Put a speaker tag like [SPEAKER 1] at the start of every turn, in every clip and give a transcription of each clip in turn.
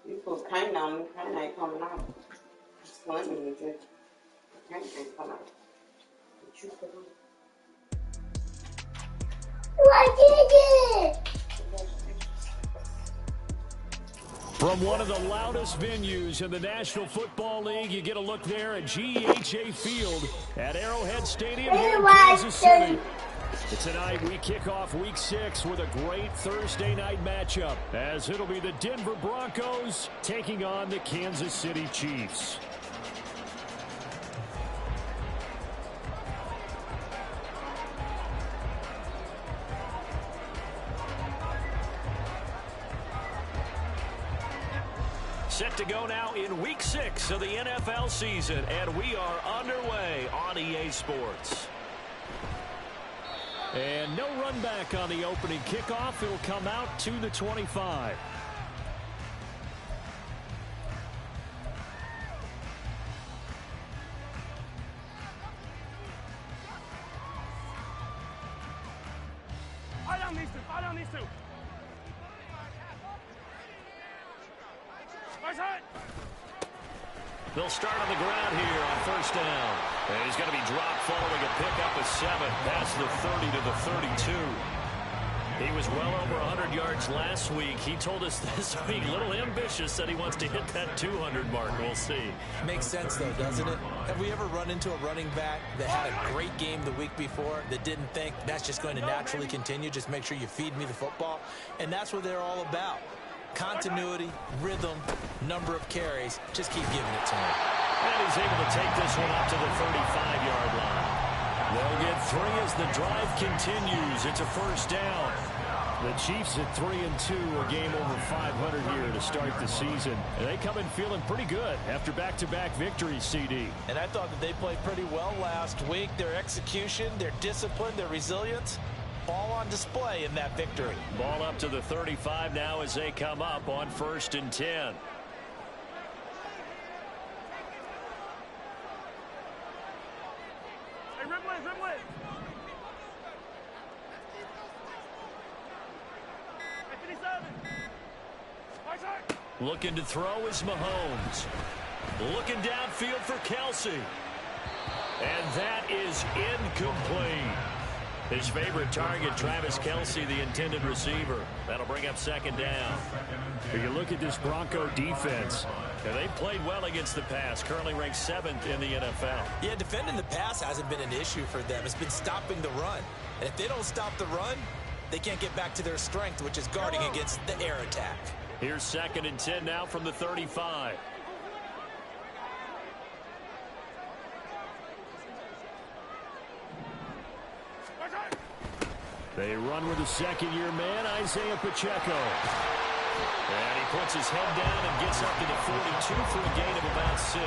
[SPEAKER 1] You put paint on them, paint ain't coming out. It's funny, you just, paint ain't coming out. What you put on?
[SPEAKER 2] What did it?
[SPEAKER 3] From one of the loudest venues in the National Football League, you get a look there at GEHA Field at Arrowhead Stadium here in Kansas City. Tonight, we kick off Week 6 with a great Thursday night matchup, as it'll be the Denver Broncos taking on the Kansas City Chiefs. Set to go now in Week 6 of the NFL season, and we are underway on EA Sports. And no run back on the opening kickoff. It'll come out to the 25.
[SPEAKER 4] Fire on these two.
[SPEAKER 3] They'll start on the ground here on first down. And he's going to be dropped following a pickup of 7 past the 30 to the 32. He was well over 100 yards last week. He told us this week, a little ambitious, said he wants to hit that 200 mark. We'll see.
[SPEAKER 5] Makes sense, though, doesn't it? Have we ever run into a running back that had a great game the week before that didn't think that's just going to naturally continue? Just make sure you feed me the football. And that's what they're all about. Continuity, rhythm, number of carries. Just keep giving it to him.
[SPEAKER 3] And he's able to take this one up to the 35-yard line. They'll get 3 as the drive continues. It's a first down. The Chiefs at 3-2, a game over 500 here to start the season. And they come in feeling pretty good after back-to-back victories, CD.
[SPEAKER 5] And I thought that they played pretty well last week. Their execution, their discipline, their resilience, all on display in that victory.
[SPEAKER 3] Ball up to the 35 now as they come up on 1st and 10. Looking to throw is Mahomes. Looking downfield for Kelsey. And that is incomplete. His favorite target, Travis Kelsey, the intended receiver. That'll bring up 2nd down. If you look at this Bronco defense, they played well against the pass, currently ranked 7th in the NFL.
[SPEAKER 5] Yeah, defending the pass hasn't been an issue for them. It's been stopping the run. And if they don't stop the run, they can't get back to their strength, which is guarding against the air attack.
[SPEAKER 3] Here's 2nd and 10 now from the 35. They run with a second-year man, Isaiah Pacheco. And he puts his head down and gets up to the 42 for a gain of about 6.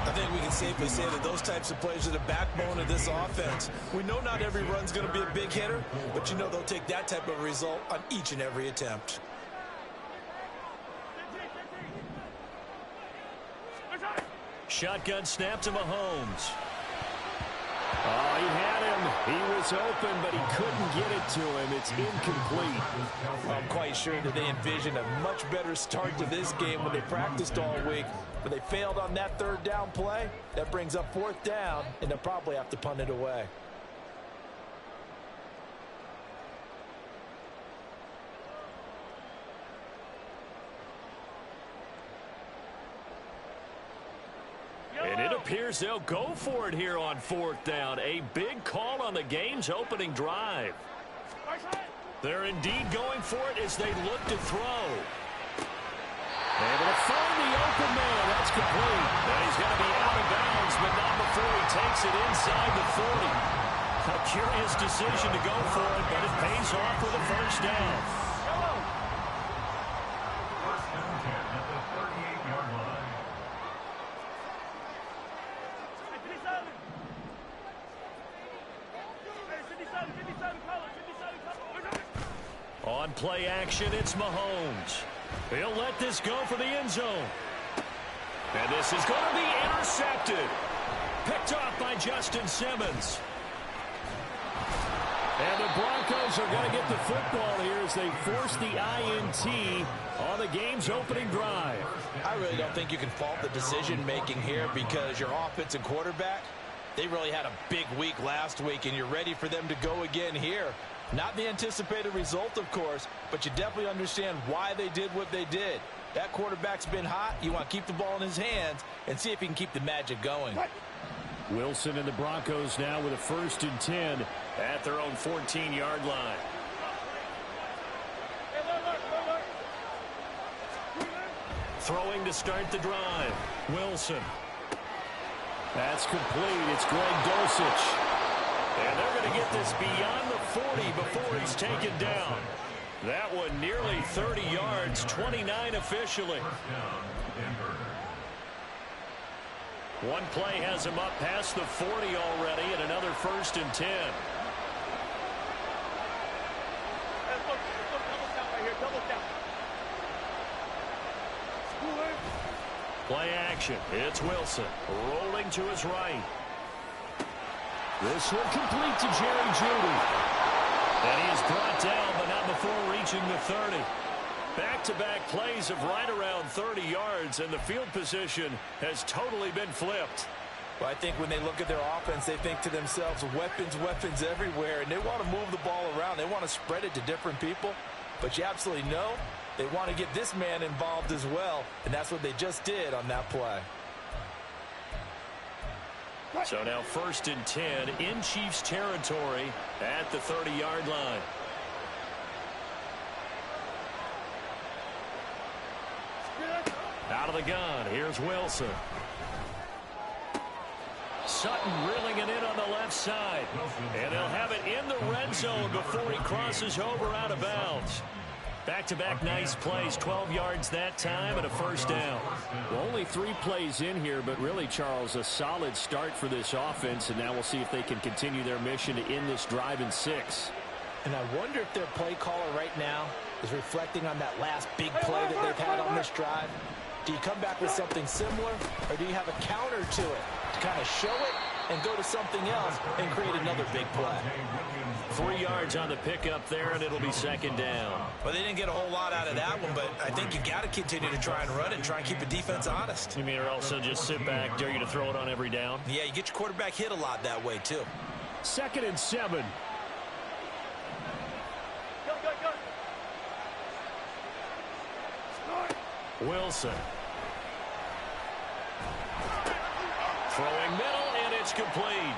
[SPEAKER 5] I think we can safely say that those types of plays are the backbone of this offense. We know not every run's going to be a big hitter, but you know they'll take that type of result on each and every attempt.
[SPEAKER 3] Shotgun snap to Mahomes. Oh, he had him. He was open, but he couldn't get it to him. It's incomplete.
[SPEAKER 5] I'm quite sure that they envisioned a much better start to this game when they practiced all week. But they failed on that 3rd down play. That brings up 4th down, and they'll probably have to punt it away.
[SPEAKER 3] And it appears they'll go for it here on 4th down. A big call on the game's opening drive. They're indeed going for it as they look to throw. Able to find the open man. That's complete. And he's going to be out of bounds, but not before he takes it inside the 40. A curious decision to go for it, but it pays off with a first down. On play action, it's Mahomes. He'll let this go for the end zone. And this is going to be intercepted. Picked off by Justin Simmons. And the Broncos are going to get the football here as they force the INT on the game's opening drive.
[SPEAKER 5] I really don't think you can fault the decision-making here because your offense and quarterback, they really had a big week last week, and you're ready for them to go again here. Not the anticipated result, of course, but you definitely understand why they did what they did. That quarterback's been hot. You want to keep the ball in his hands and see if he can keep the magic going.
[SPEAKER 3] Wilson and the Broncos now with a 1st and 10 at their own 14-yard line. Throwing to start the drive. Wilson. That's complete. It's Greg Dulcich. And they're going to get this beyond the 40 before he's taken down. That one nearly 30 yards, 29 officially. One play has him up past the 40 already, and another 1st and 10. Play action. It's Wilson rolling to his right. This will complete to Jerry Jeudy. And he is brought down, but not before reaching the 30. Back-to-back plays of right around 30 yards, and the field position has totally been flipped.
[SPEAKER 5] Well, I think when they look at their offense, they think to themselves, weapons, weapons everywhere, and they want to move the ball around. They want to spread it to different people, but you absolutely know they want to get this man involved as well, and that's what they just did on that play.
[SPEAKER 3] So now 1st and 10 in Chiefs territory at the 30-yard line. Out of the gun, here's Wilson. Sutton reeling it in on the left side. And they'll have it in the red zone before he crosses over out of bounds. Back-to-back nice plays, 12 yards that time and a 1st down. Well, only 3 plays in here, but really, Charles, a solid start for this offense, and now we'll see if they can continue their mission to end this drive in 6.
[SPEAKER 5] And I wonder if their play caller right now is reflecting on that last big play that they've had on this drive. Do you come back with something similar, or do you have a counter to it to kind of show it and go to something else and create another big play?
[SPEAKER 3] 3 yards on the pickup there, and it'll be 2nd down.
[SPEAKER 5] Well, they didn't get a whole lot out of that one, but I think you've got to continue to try and run it and try and keep the defense honest.
[SPEAKER 3] You mean or also just sit back, dare you to throw it on every down?
[SPEAKER 5] Yeah, you get your quarterback hit a lot that way, too.
[SPEAKER 3] 2nd and 7. Wilson. Throwing middle, and it's complete.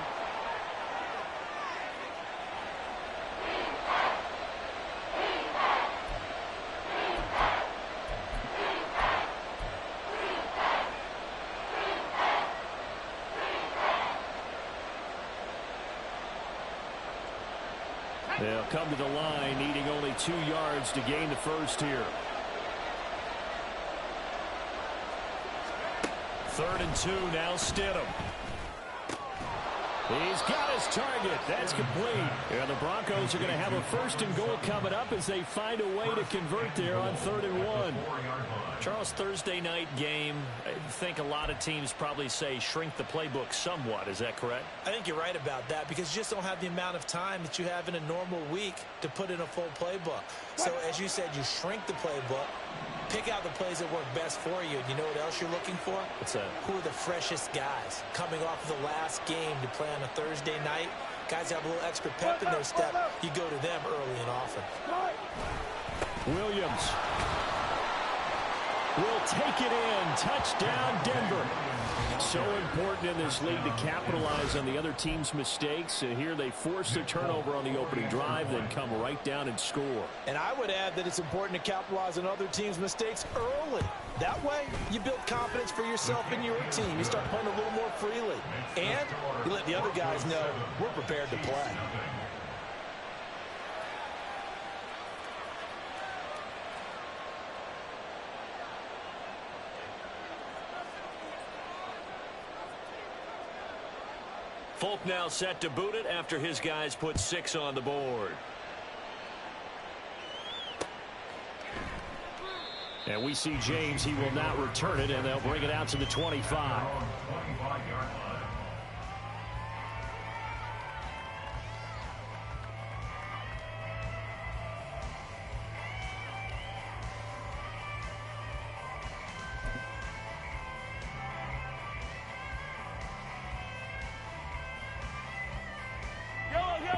[SPEAKER 3] They'll come to the line, needing only 2 yards to gain the 1st here. 3rd and 2, now Stidham. He's got his target. That's complete. And the Broncos are going to have a 1st and goal coming up as they find a way to convert there on 3rd and 1. Charles, Thursday night game, I think a lot of teams probably say shrink the playbook somewhat. Is that correct?
[SPEAKER 5] I think you're right about that because you just don't have the amount of time that you have in a normal week to put in a full playbook. So, as you said, you shrink the playbook. Pick out the plays that work best for you. You know what else you're looking for?
[SPEAKER 3] What's that?
[SPEAKER 5] Who are the freshest guys coming off of the last game to play on a Thursday night? Guys have a little extra pep in their step. You go to them early and often.
[SPEAKER 3] Williams will take it in. Touchdown, Denver. So important in this league to capitalize on the other team's mistakes. Here they force the turnover on the opening drive, then come right down and score.
[SPEAKER 5] And I would add that it's important to capitalize on other teams' mistakes early. That way, you build confidence for yourself and your team. You start playing a little more freely. And you let the other guys know we're prepared to play.
[SPEAKER 3] Folk now set to boot it after his guys put 6 on the board. And we see James. He will not return it, and they'll bring it out to the 25.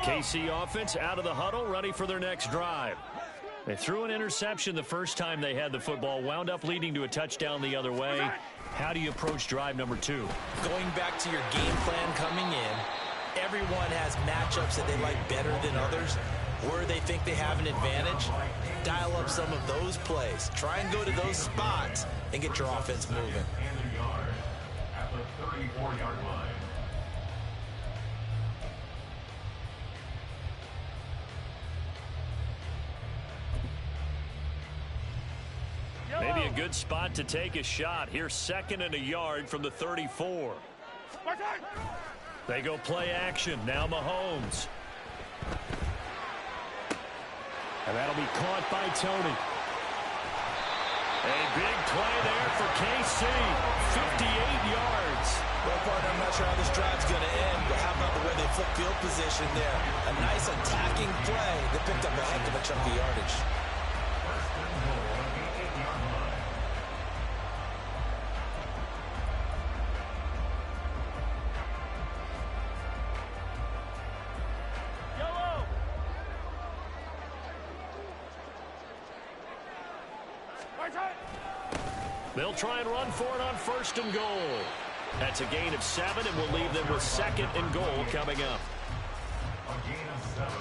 [SPEAKER 3] KC offense out of the huddle, ready for their next drive. They threw an interception the first time they had the football, wound up leading to a touchdown the other way. How do you approach drive number 2?
[SPEAKER 5] Going back to your game plan coming in, everyone has matchups that they like better than others, where they think they have an advantage. Dial up some of those plays. Try and go to those spots and get your offense moving.
[SPEAKER 4] At the 34-yard line.
[SPEAKER 3] Maybe a good spot to take a shot. Here's 2nd and a yard from the 34. They go play action. Now Mahomes. And that'll be caught by Tony. A big play there for KC. 58 yards.
[SPEAKER 5] Well, partner, I'm not sure how this drive's going to end, but how about the way they flip field position there? A nice attacking play that picked up a heck of a chunk of yardage.
[SPEAKER 3] They'll try and run for it on 1st and goal. That's a gain of 7, and we'll leave them with 2nd and goal coming up.
[SPEAKER 4] A gain of 7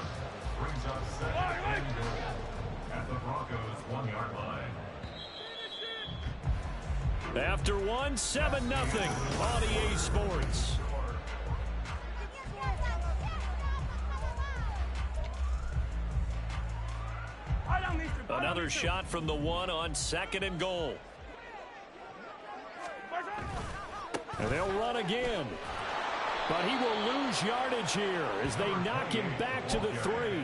[SPEAKER 4] brings up 2nd and goal at the Broncos' 1-yard line.
[SPEAKER 3] After 1, 7-0 on EA Sports. Another shot from the 1 on 2nd and goal. And they'll run again. But he will lose yardage here as they knock him back to the 3.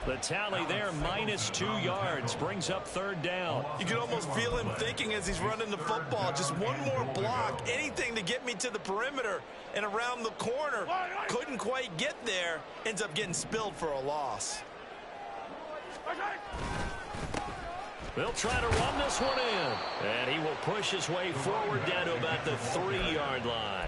[SPEAKER 3] The tally there, -2 yards, brings up 3rd down.
[SPEAKER 5] You can almost feel him thinking as he's running the football. Just one more block, anything to get me to the perimeter and around the corner. Couldn't quite get there. Ends up getting spilled for a loss.
[SPEAKER 3] They'll try to run this one in. And he will push his way forward down to about the 3-yard line.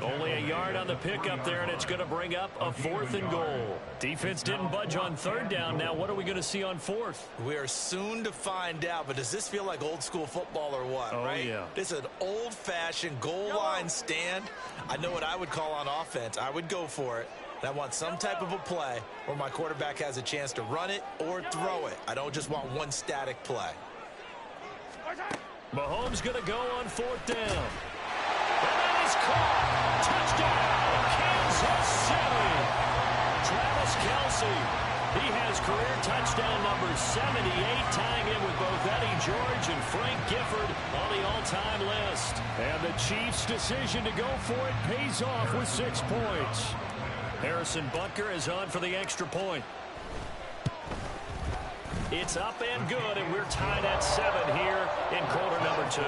[SPEAKER 3] Only a yard on the pickup there, and it's going to bring up a 4th and goal. Defense didn't budge on 3rd down. Now what are we going to see on 4th?
[SPEAKER 5] We are soon to find out, but does this feel like old school football or what, right?
[SPEAKER 3] Yeah.
[SPEAKER 5] This is an old-fashioned goal line stand. I know what I would call on offense. I would go for it. And I want some type of a play where my quarterback has a chance to run it or throw it. I don't just want one static play.
[SPEAKER 3] Mahomes going to go on 4th down. And that is caught. Touchdown, Kansas City. Travis Kelce. He has career touchdown number 78, tying in with both Eddie George and Frank Gifford on the all-time list. And the Chiefs' decision to go for it pays off with 6 points. Harrison Butker is on for the extra point. It's up and good, and we're tied at 7 here in quarter number 2.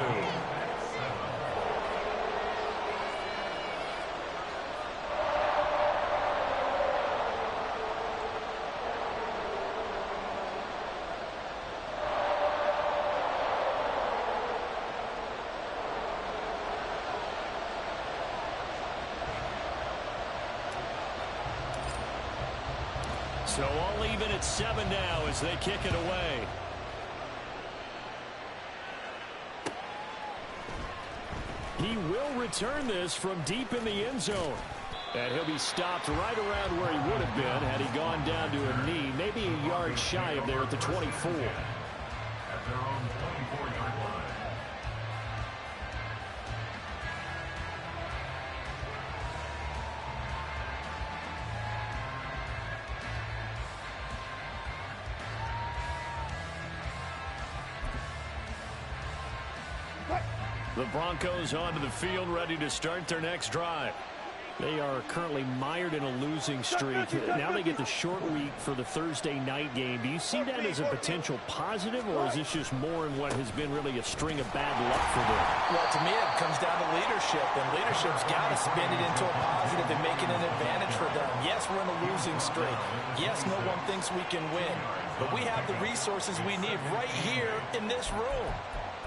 [SPEAKER 3] So all even at 7 now as they kick it away. He will return this from deep in the end zone. And he'll be stopped right around where he would have been had he gone down to a knee, maybe a yard shy of there at the 24.
[SPEAKER 4] At their own 24-yard line.
[SPEAKER 3] The Broncos onto the field, ready to start their next drive. They are currently mired in a losing streak. Now they get the short week for the Thursday night game. Do you see that as a potential positive, or is this just more in what has been really a string of bad luck for them?
[SPEAKER 5] Well, to me, it comes down to leadership, and leadership's got to spin it into a positive and make it an advantage for them. Yes, we're in a losing streak. Yes, no one thinks we can win, but we have the resources we need right here in this room.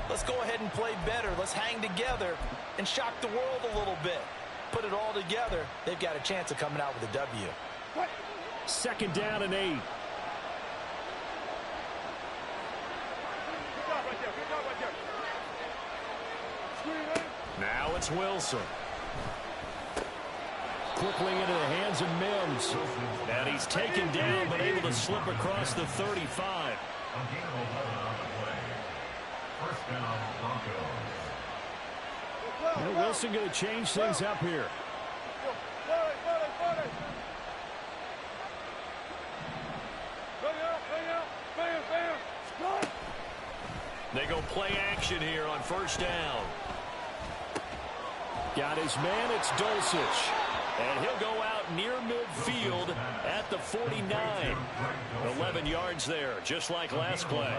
[SPEAKER 5] Let's go ahead and play better. Let's hang together and shock the world a little bit. Put it all together, they've got a chance of coming out with a W.
[SPEAKER 3] 2nd down and 8. Now it's Wilson. Quickly into the hands of Mims. And he's taken down, but able to slip across the 35. Now Wilson going to change things up here. They go play action here on 1st down. Got his man, it's Dulcich. And he'll go out near midfield at the 49. 11 yards there, just like last play.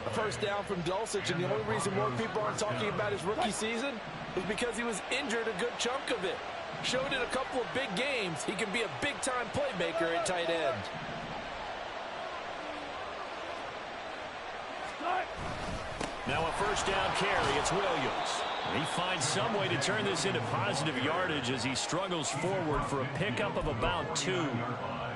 [SPEAKER 6] A 1st down from Dulcich, and the only reason more people aren't talking about his rookie season is because he was injured a good chunk of it. Showed in a couple of big games he can be a big-time playmaker at tight end.
[SPEAKER 3] Now a 1st down carry, it's Williams. He finds some way to turn this into positive yardage as he struggles forward for a pickup of about 2.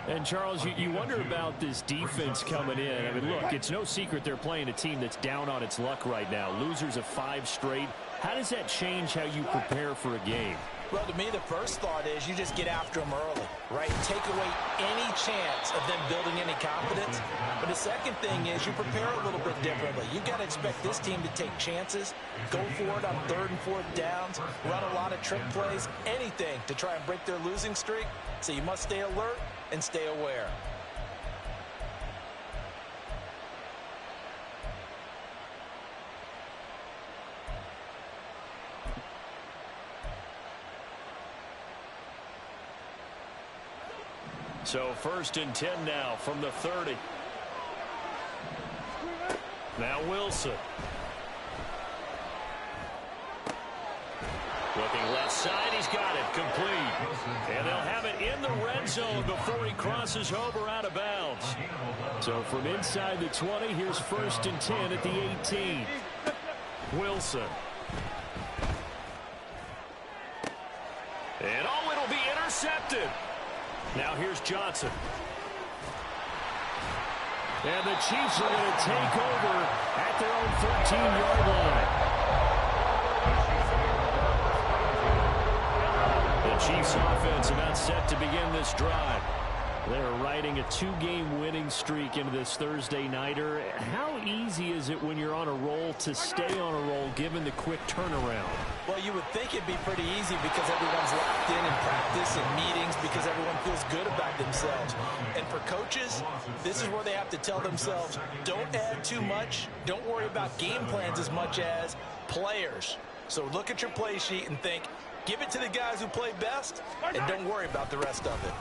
[SPEAKER 3] And, Charles, you wonder about this defense coming in. I mean, look, it's no secret they're playing a team that's down on its luck right now. Losers of 5 straight. How does that change how you prepare for a game?
[SPEAKER 5] Well, to me, the first thought is you just get after them early, right? Take away any chance of them building any confidence. But the second thing is you prepare a little bit differently. You've got to expect this team to take chances, go for it on 3rd and 4th downs, run a lot of trick plays, anything to try and break their losing streak. So you must stay alert and stay aware.
[SPEAKER 3] So 1st and 10 now from the 30. Now Wilson. Looking left side, he's got it, complete. And they'll have it in the red zone before he crosses over out of bounds. So from inside the 20, here's 1st and 10 at the 18. Wilson. And oh, it'll be intercepted. Now here's Johnson. And the Chiefs are going to take over at their own 13-yard line. The Chiefs offense about set to begin this drive. They're riding a 2-game winning streak into this Thursday nighter. How easy is it when you're on a roll to stay on a roll given the quick turnaround?
[SPEAKER 5] Well, you would think it'd be pretty easy because everyone's locked in practice and meetings because everyone feels good about themselves. And for coaches, this is where they have to tell themselves, don't add too much. Don't worry about game plans as much as players. So look at your play sheet and think, give it to the guys who play best and don't worry about the rest of it.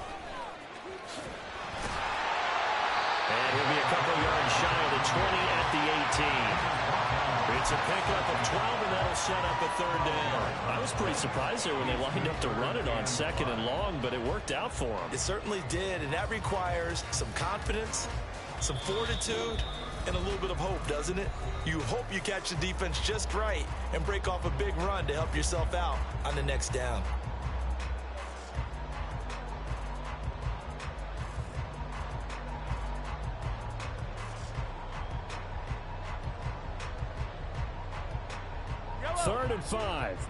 [SPEAKER 3] And he'll be a couple yards shy of the 20 at the 18. It's a pickup of 12, and that'll set up a 3rd down. I was pretty surprised there when they lined up to run it on 2nd and long, but it worked out for them.
[SPEAKER 5] It certainly did, and that requires some confidence, some fortitude, and a little bit of hope, doesn't it? You hope you catch the defense just right and break off a big run to help yourself out on the next down.
[SPEAKER 3] Third and 5.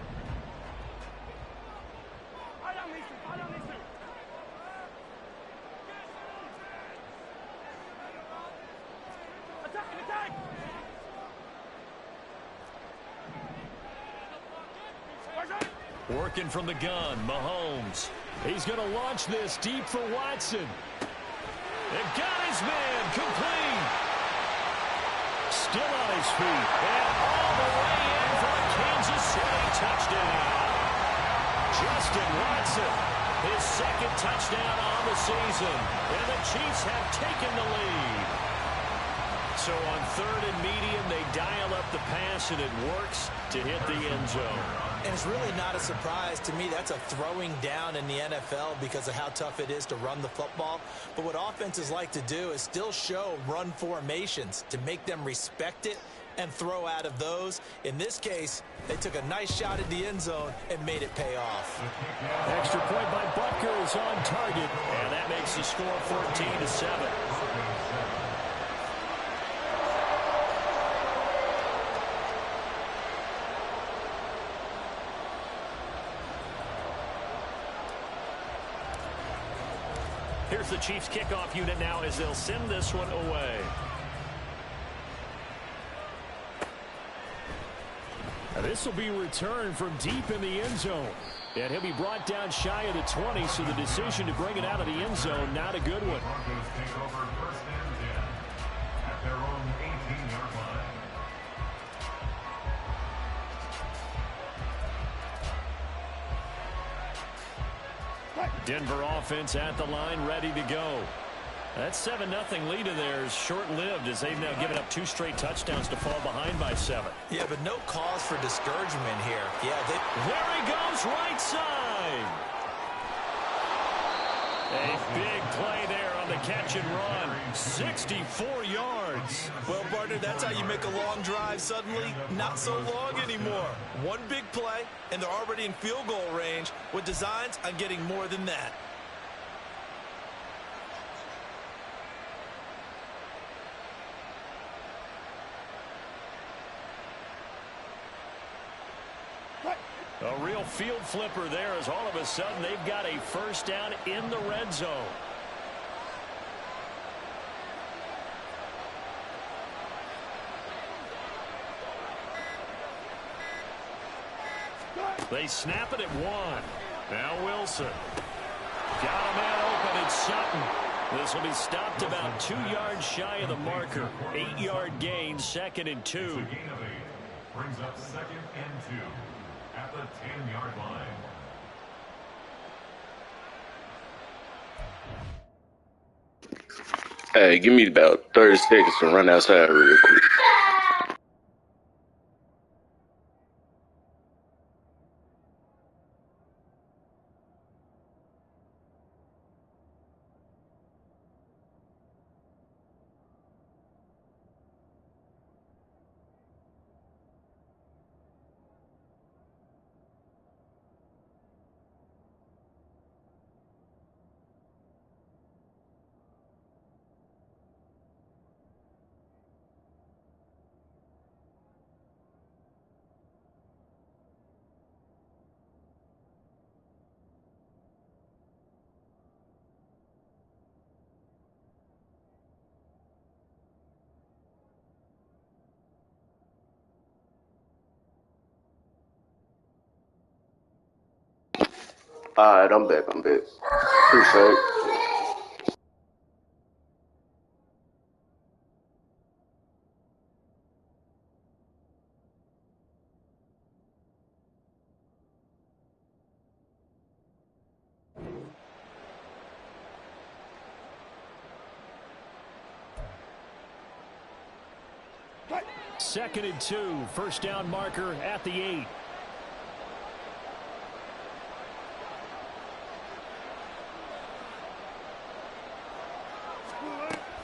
[SPEAKER 3] Working from the gun, Mahomes. He's going to launch this deep for Watson. And got his man complete. Still on his feet. And all the way in for a Kansas City touchdown. Justin Watson, his 2nd touchdown on the season. And the Chiefs have taken the lead. So on 3rd and medium, they dial up the pass, and it works to hit the end zone.
[SPEAKER 5] And it's really not a surprise to me. That's a throwing down in the NFL because of how tough it is to run the football. But what offenses like to do is still show run formations to make them respect it and throw out of those. In this case, they took a nice shot at the end zone and made it pay off.
[SPEAKER 3] Extra point by Butker is on target, and that makes the score 14-7. Here's the Chiefs kickoff unit now as they'll send this one away. This will be returned from deep in the end zone. And he'll be brought down shy of the 20, so the decision to bring it out of the end zone, not a good one.
[SPEAKER 4] Broncos take over first and 10 at their own 18-yard line.
[SPEAKER 3] Denver offense at the line, ready to go. That 7-0 lead of theirs short-lived as they've now given up 2 straight touchdowns to fall behind by 7.
[SPEAKER 5] Yeah, but no cause for discouragement here. Yeah,
[SPEAKER 3] there he goes, right side. A big play there on the catch and run. 64 yards.
[SPEAKER 5] Well, partner, that's how you make a long drive suddenly not so long anymore. One big play, and they're already in field goal range with designs on getting more than that.
[SPEAKER 3] A real field flipper there as all of a sudden they've got a first down in the red zone. They snap it at 1. Now Wilson. Got a man open. It's Sutton. This will be stopped about 2 yards shy of the marker. 8-yard gain, 2nd and 2.
[SPEAKER 4] It's a gain of 8. Brings up 2nd and 2 at the 10-yard line.
[SPEAKER 7] Hey, give me about 30 seconds to run outside real quick. Alright, I'm back. Appreciate it.
[SPEAKER 3] Second and 2. First down marker at the 8.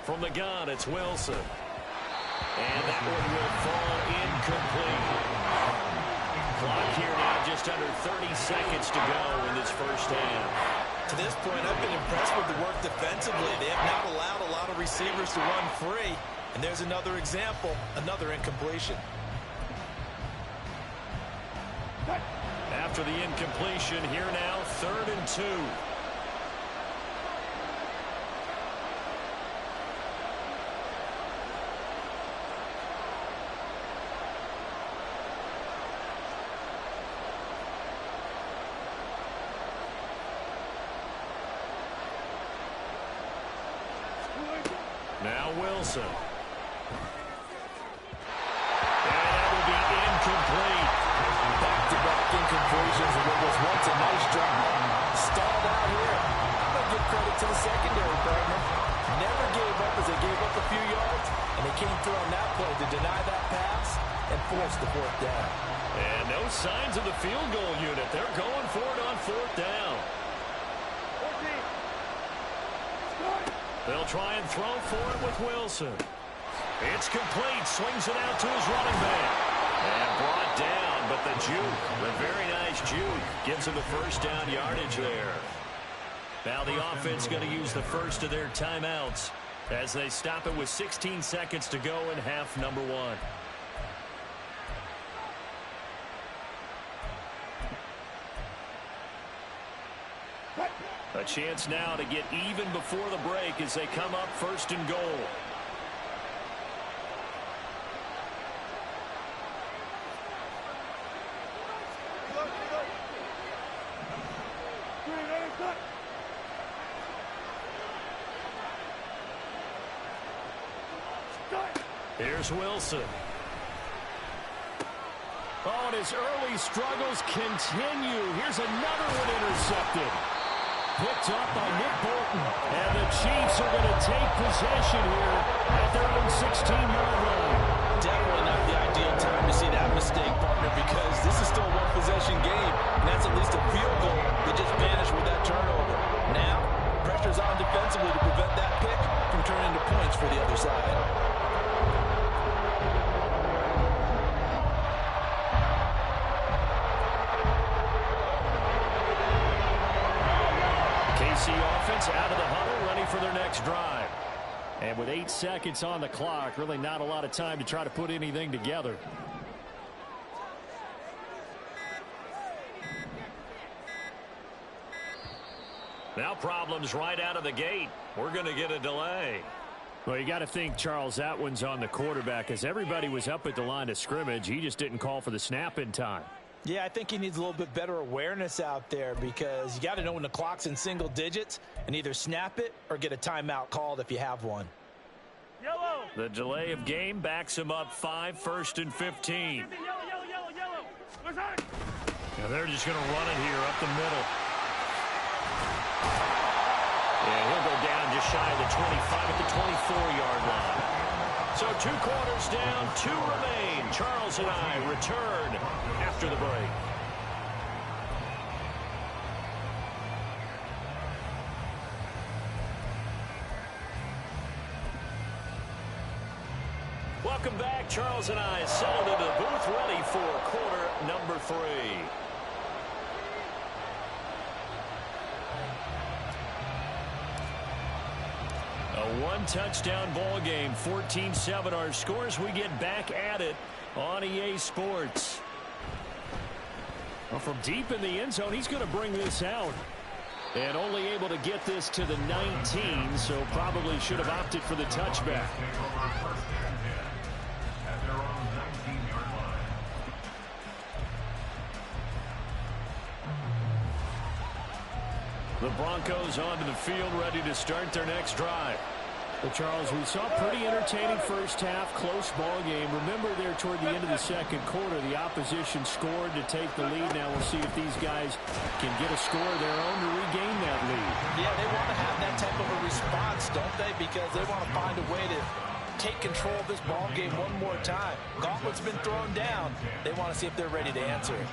[SPEAKER 3] From the gun, it's Wilson. And that one will fall incomplete. Clock here now, just under 30 seconds to go in this first half.
[SPEAKER 5] To this point, I've been impressed with the work defensively. They have not allowed a lot of receivers to run free. And there's another example, another incompletion.
[SPEAKER 3] After the incompletion, here now, 3rd and 2. Now Wilson. And that will be incomplete.
[SPEAKER 6] Back-to-back incompletions of what was once a nice drive. Stalled out here. I'm going to give credit to the secondary, partner. Never gave up as they gave up a few yards, and they came through on that play to deny that pass and force the 4th down.
[SPEAKER 3] And no signs of the field goal unit. They're going for it on 4th down. They'll try and throw for it with Wilson. It's complete. Swings it out to his running back. And brought down, but the juke, the very nice juke, gives him the first down yardage there. Now the offense going to use the first of their timeouts as they stop it with 16 seconds to go in half number 1. A chance now to get even before the break as they come up first and goal. Here's Wilson. Oh, and his early struggles continue. Here's another one intercepted. Picked up by Nick Bolton. And the Chiefs are going to take possession here at their own 16-yard line.
[SPEAKER 5] Definitely not the ideal time to see that mistake, partner, because this is still a one-possession game, and that's at least a field goal that just vanished with that turnover. Now, pressure's on defensively to prevent that pick from turning into points for the other side.
[SPEAKER 3] KC offense out of the huddle, ready for their next drive. And with 8 seconds on the clock, really not a lot of time to try to put anything together. Now problems right out of the gate. We're going to get a delay. Well, you got to think, Charles, that one's on the quarterback, as everybody was up at the line of scrimmage. He just didn't call for the snap in time.
[SPEAKER 5] Yeah, I think he needs a little bit better awareness out there, because you got to know when the clock's in single digits and either snap it or get a timeout called if you have one.
[SPEAKER 3] Yellow. The delay of game backs him up 5, 1st and 15.
[SPEAKER 8] Yellow.
[SPEAKER 3] Now they're just going to run it here up the middle. Yeah, he'll go down just shy of the 25 at the 24-yard line. So 2 quarters down, 2 remain. Charles and I return after the break. Welcome back. Charles and I settled into the booth, ready for quarter number 3. A 1-touchdown ball game, 14-7 our scores. We get back at it on EA Sports. Well, from deep in the end zone, he's going to bring this out. And only able to get this to the 19, so probably should have opted for the touchback. The Broncos onto the field, ready to start their next drive. Well, Charles, we saw a pretty entertaining first half, close ball game. Remember there toward the end of the second quarter, the opposition scored to take the lead. Now we'll see if these guys can get a score of their own to regain that lead.
[SPEAKER 5] Yeah, they want to have that type of a response, don't they? Because they want to find a way to take control of this ball game one more time. Gauntlet's been thrown down. They want to see if they're ready to answer it.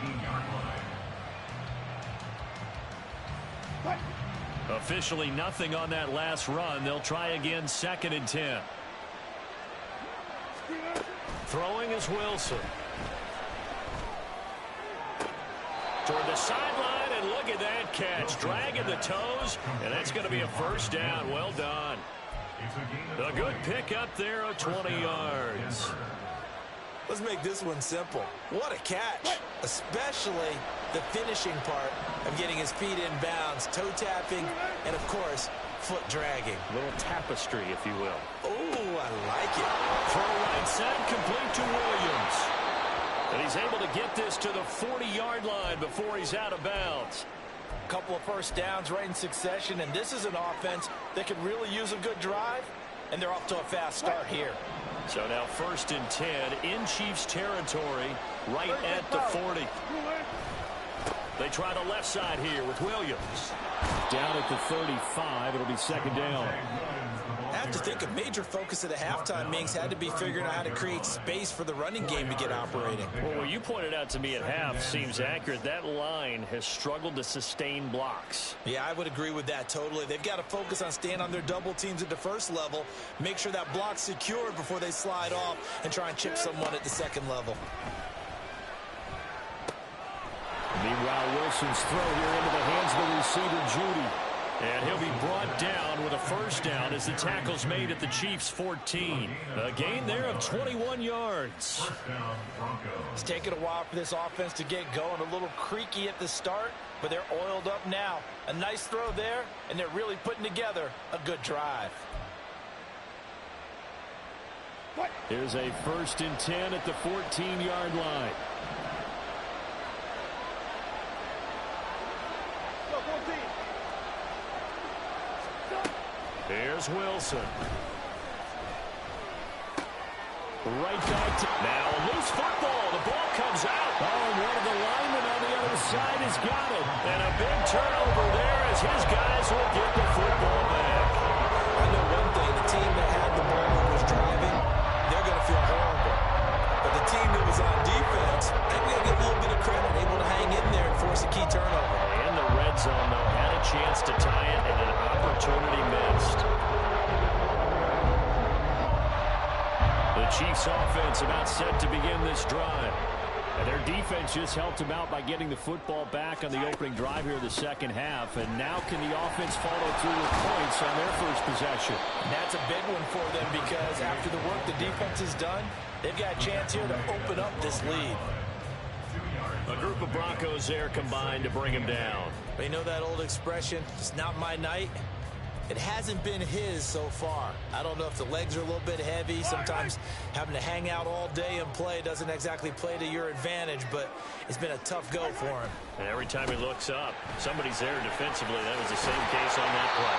[SPEAKER 3] Officially nothing on that last run. They'll try again, 2nd and 10. Throwing is Wilson. Toward the sideline, and look at that catch. Dragging the toes, and that's going to be a first down. Well done. A good pick up there of 20 yards.
[SPEAKER 5] Let's make this one simple. What a catch, especially the finishing part of getting his feet in bounds, toe tapping, and of course, foot dragging.
[SPEAKER 3] A little tapestry, if you will.
[SPEAKER 5] Oh, I like it.
[SPEAKER 3] Throw right side, complete to Williams. And he's able to get this to the 40-yard line before he's out of bounds.
[SPEAKER 5] A couple of first downs right in succession, and this is an offense that could really use a good drive, and they're off to a fast start here.
[SPEAKER 3] So now 1st and 10 in Chiefs territory, right at the 40. They try the left side here with Williams. Down at the 35, it'll be 2nd down.
[SPEAKER 5] have to think a major focus of the halftime Mings had to be figuring out how to create space for the running game to get operating.
[SPEAKER 3] Well, what you pointed out to me at half seems accurate. That line has struggled to sustain blocks.
[SPEAKER 5] Yeah, I would agree with that totally. They've got to focus on staying on their double teams at the first level, make sure that block's secured before they slide off and try and chip someone at the second level.
[SPEAKER 3] Meanwhile, Wilson's throw here into the hands of the receiver, Judy. And he'll be brought down with a first down as the tackle's made at the Chiefs' 14. A gain there of 21 yards.
[SPEAKER 6] It's taken a while for this offense to get going. A little creaky at the start, but they're oiled up now. A nice throw there, and they're really putting together a good drive.
[SPEAKER 3] Here's a 1st and 10 at the 14-yard line. Here's Wilson. Right back to now a loose football. The ball comes out. Oh, and one of the linemen on the other side has got it. And a big turnover there as his guys will get the football back.
[SPEAKER 5] I know one thing. The team that had the ball and was driving, they're going to feel horrible. But the team that was on defense, they're going to get a little bit of credit, able to hang in there and force a key turnover.
[SPEAKER 3] In the red zone, though, had a chance to tie it and an opportunity missed. The Chiefs offense about set to begin this drive. And their defense just helped them out by getting the football back on the opening drive here in the second half. And now can the offense follow through with points on their first possession?
[SPEAKER 6] And that's a big one for them because after the work the defense has done, they've got a chance here to open up this lead.
[SPEAKER 3] A group of Broncos there combined to bring him down.
[SPEAKER 5] You know that old expression, it's not my night? It hasn't been his so far. I don't know if the legs are a little bit heavy. Sometimes having to hang out all day and play doesn't exactly play to your advantage, but it's been a tough go for him.
[SPEAKER 3] And every time he looks up, somebody's there defensively. That was the same case on that play.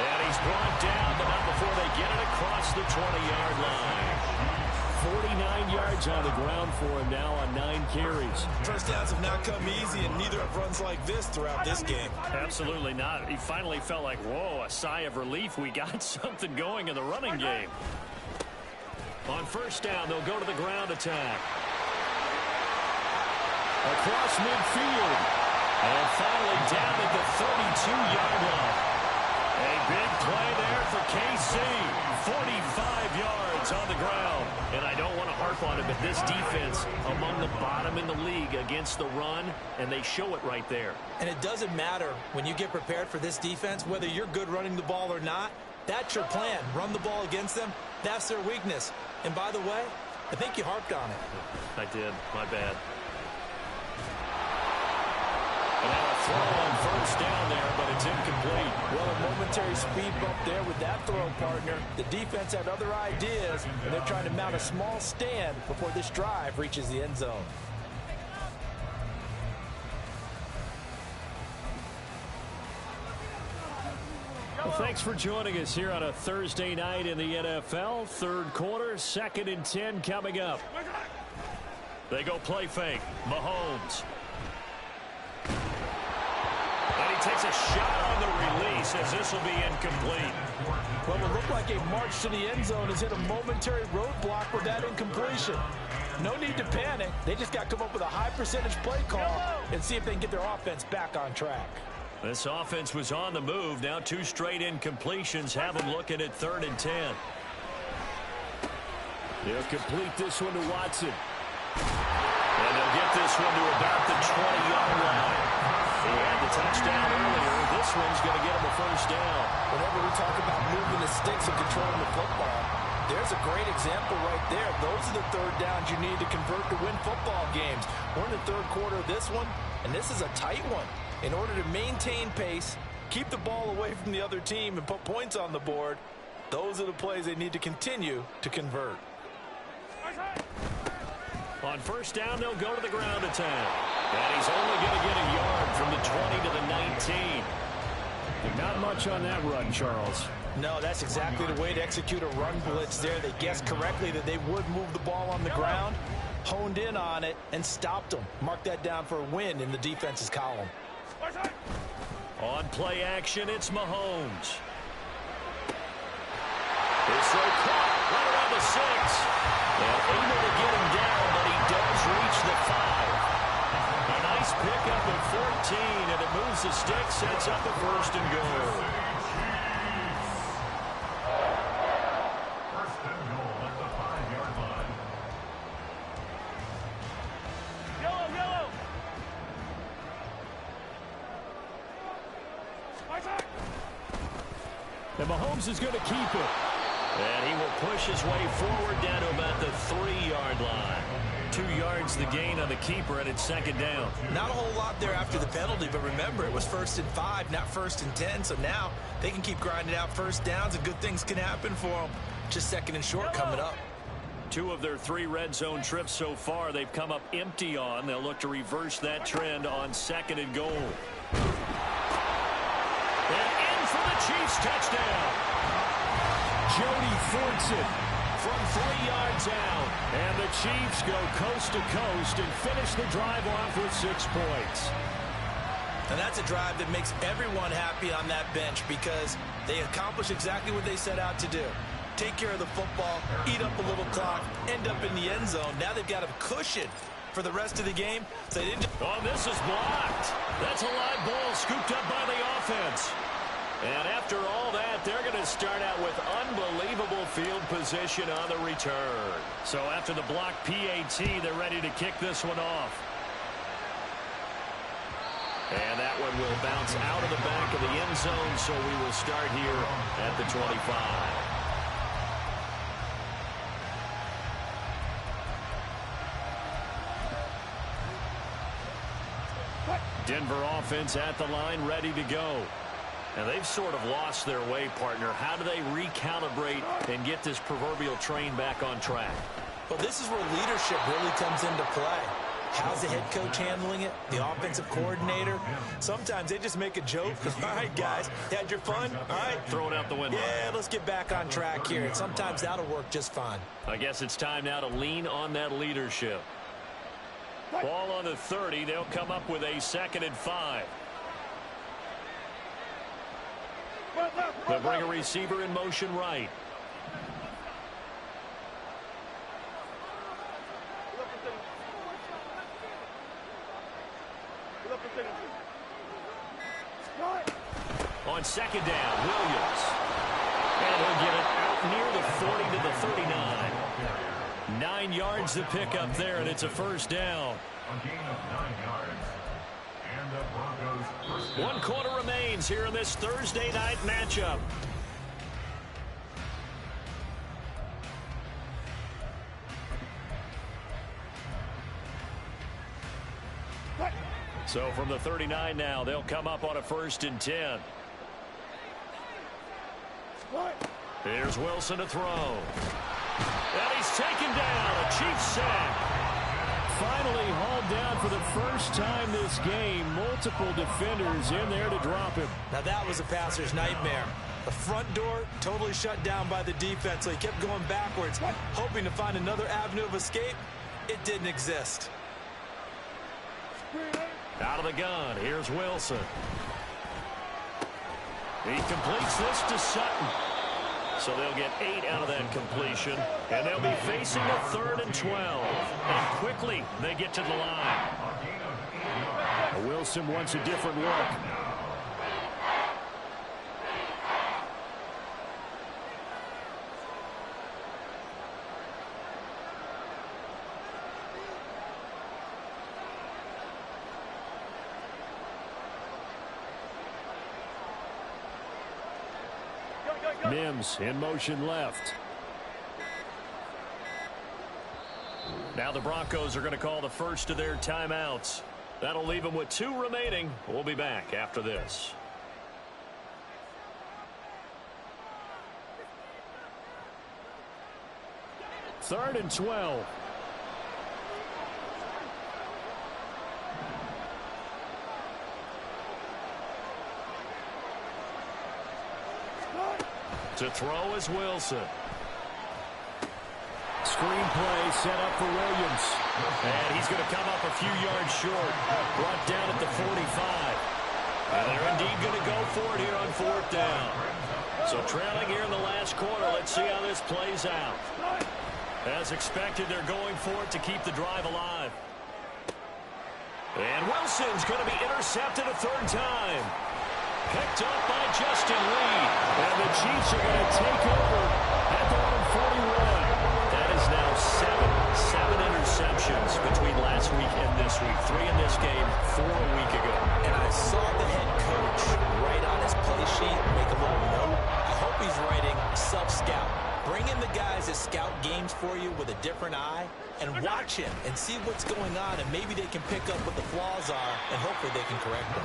[SPEAKER 3] And he's brought down, but not before they get it across the 20-yard line. 49 yards on the ground for him now on 9 carries.
[SPEAKER 5] First downs have not come easy, and neither have runs like this throughout this game.
[SPEAKER 3] Absolutely not. He finally felt like, whoa, a sigh of relief. We got something going in the running game. On first down, they'll go to the ground attack. Across midfield. And finally down at the 32-yard line. A big play there for KC. 45 yards on the ground. And I don't want to harp on it, but this defense among the bottom in the league against the run, and they show it right there.
[SPEAKER 5] And it doesn't matter when you get prepared for this defense, whether you're good running the ball or not. That's your plan. Run the ball against them. That's their weakness. And by the way, I think you harped on it.
[SPEAKER 3] I did. My bad. And now a throw on first down there, but it's incomplete.
[SPEAKER 6] Well, a momentary speed bump there with that throw, partner. The defense had other ideas, and they're trying to mount a small stand before this drive reaches the end zone.
[SPEAKER 3] Well, thanks for joining us here on a Thursday night in the NFL. Third quarter, 2nd and 10 coming up. They go play fake. Mahomes. And he takes a shot on the release as this will be incomplete.
[SPEAKER 6] Well, it looked like a march to the end zone has hit a momentary roadblock with that incompletion. No need to panic. They just got to come up with a high percentage play call and see if they can get their offense back on track.
[SPEAKER 3] This offense was on the move. Now 2 straight incompletions have them looking at 3rd and 10. They'll complete this one to Watson. And they'll get this one to about the 20-yard line. He had the touchdown earlier. This one's going to get him a first down.
[SPEAKER 6] Whenever we talk about moving the sticks and controlling the football, there's a great example right there. Those are the third downs you need to convert to win football games. We're in the third quarter of this one, and this is a tight one. In order to maintain pace, keep the ball away from the other team, and put points on the board, those are the plays they need to continue to convert.
[SPEAKER 3] On first down, they'll go to the ground attack. And he's only going to get a yard from the 20 to the 19. Not much on that run, Charles.
[SPEAKER 6] No, that's exactly the way to execute a run blitz there. They guessed correctly that they would move the ball on the ground, honed in on it, and stopped them. Mark that down for a win in the defense's column.
[SPEAKER 3] On play action, it's Mahomes. This throw caught right around the 6. And able to get him down, but he does reach the 5. A nice pickup at 14, and it moves the stick, sets up a 1st and goal.
[SPEAKER 4] First and goal at the 5-yard line.
[SPEAKER 3] Yellow. And Mahomes is going to keep it. And he will push his way forward down to about the 3-yard line. 2 yards the gain on the keeper, and it's 2nd down.
[SPEAKER 5] Not a whole lot there after the penalty, but remember, it was 1st and 5, not 1st and 10. So now they can keep grinding out 1st downs, and good things can happen for them. Just 2nd and short coming up.
[SPEAKER 3] 2 of their 3 red zone trips so far, they've come up empty on. They'll look to reverse that trend on 2nd and goal. And in for the Chiefs touchdown. Jody Fortson from 3 yards out. And the Chiefs go coast to coast and finish the drive off with 6 points.
[SPEAKER 5] And that's a drive that makes everyone happy on that bench because they accomplish exactly what they set out to do. Take care of the football, eat up a little clock, end up in the end zone. Now they've got a cushion for the rest of the game. So they didn't.
[SPEAKER 3] Oh, this is blocked. That's a live ball scooped up by the offense. And after all that, they're going to start out with unbelievable field position on the return. So after the blocked PAT, they're ready to kick this one off. And that one will bounce out of the back of the end zone, so we will start here at the 25. Denver offense at the line, ready to go. And they've sort of lost their way, partner. How do they recalibrate and get this proverbial train back on track?
[SPEAKER 5] Well, this is where leadership really comes into play. How's the head coach handling it? The offensive coordinator? Sometimes they just make a joke. All right, guys, had your fun? All right.
[SPEAKER 3] Throw it out the window.
[SPEAKER 5] Yeah, let's get back on track here. And sometimes that'll work just fine.
[SPEAKER 3] I guess it's time now to lean on that leadership. Ball on the 30. They'll come up with a 2nd and 5. They'll bring a receiver in motion right. On 2nd down, Williams. And he'll get it out near the 40 to the 39. 9 yards to pick up there, and it's a 1st down.
[SPEAKER 4] A gain of 9 yards. And the Broncos first down.
[SPEAKER 3] 1 quarter remains here in this Thursday night matchup. So from the 39 now, they'll come up on a 1st and 10. Here's Wilson to throw. And he's taken down. A Chiefs sack. Finally hauled down for the first time this game. Multiple defenders in there to drop him.
[SPEAKER 5] Now that was a passer's nightmare. The front door totally shut down by the defense, so he kept going backwards, hoping to find another avenue of escape. It didn't exist.
[SPEAKER 3] Out of the gun, here's Wilson. He completes this to Sutton. So they'll get 8 out of that completion, and they'll be facing a 3rd and 12. And quickly, they get to the line.
[SPEAKER 6] Wilson wants a different look.
[SPEAKER 3] Mims in motion left. Now the Broncos are going to call the first of their timeouts. That'll leave them with 2 remaining. We'll be back after this.
[SPEAKER 6] Third and 12.
[SPEAKER 3] To throw is Wilson.
[SPEAKER 6] Screenplay set up for Williams.
[SPEAKER 3] And he's going to come up a few yards short. Brought down at the 45. And they're indeed going to go for it here on 4th down. So trailing here in the last quarter. Let's see how this plays out. As expected, they're going for it to keep the drive alive. And Wilson's going to be intercepted a third time. Picked up by Justin Reed. And the Chiefs are going to take over at the 141. That is now seven interceptions between last week and this week. 3 in this game, 4 a week ago.
[SPEAKER 5] And I saw the head coach write on his play sheet, make a little note. I hope he's writing self-scout. Bring in the guys that scout games for you with a different eye and watch him and see what's going on, and maybe they can pick up what the flaws are, and hopefully they can correct them.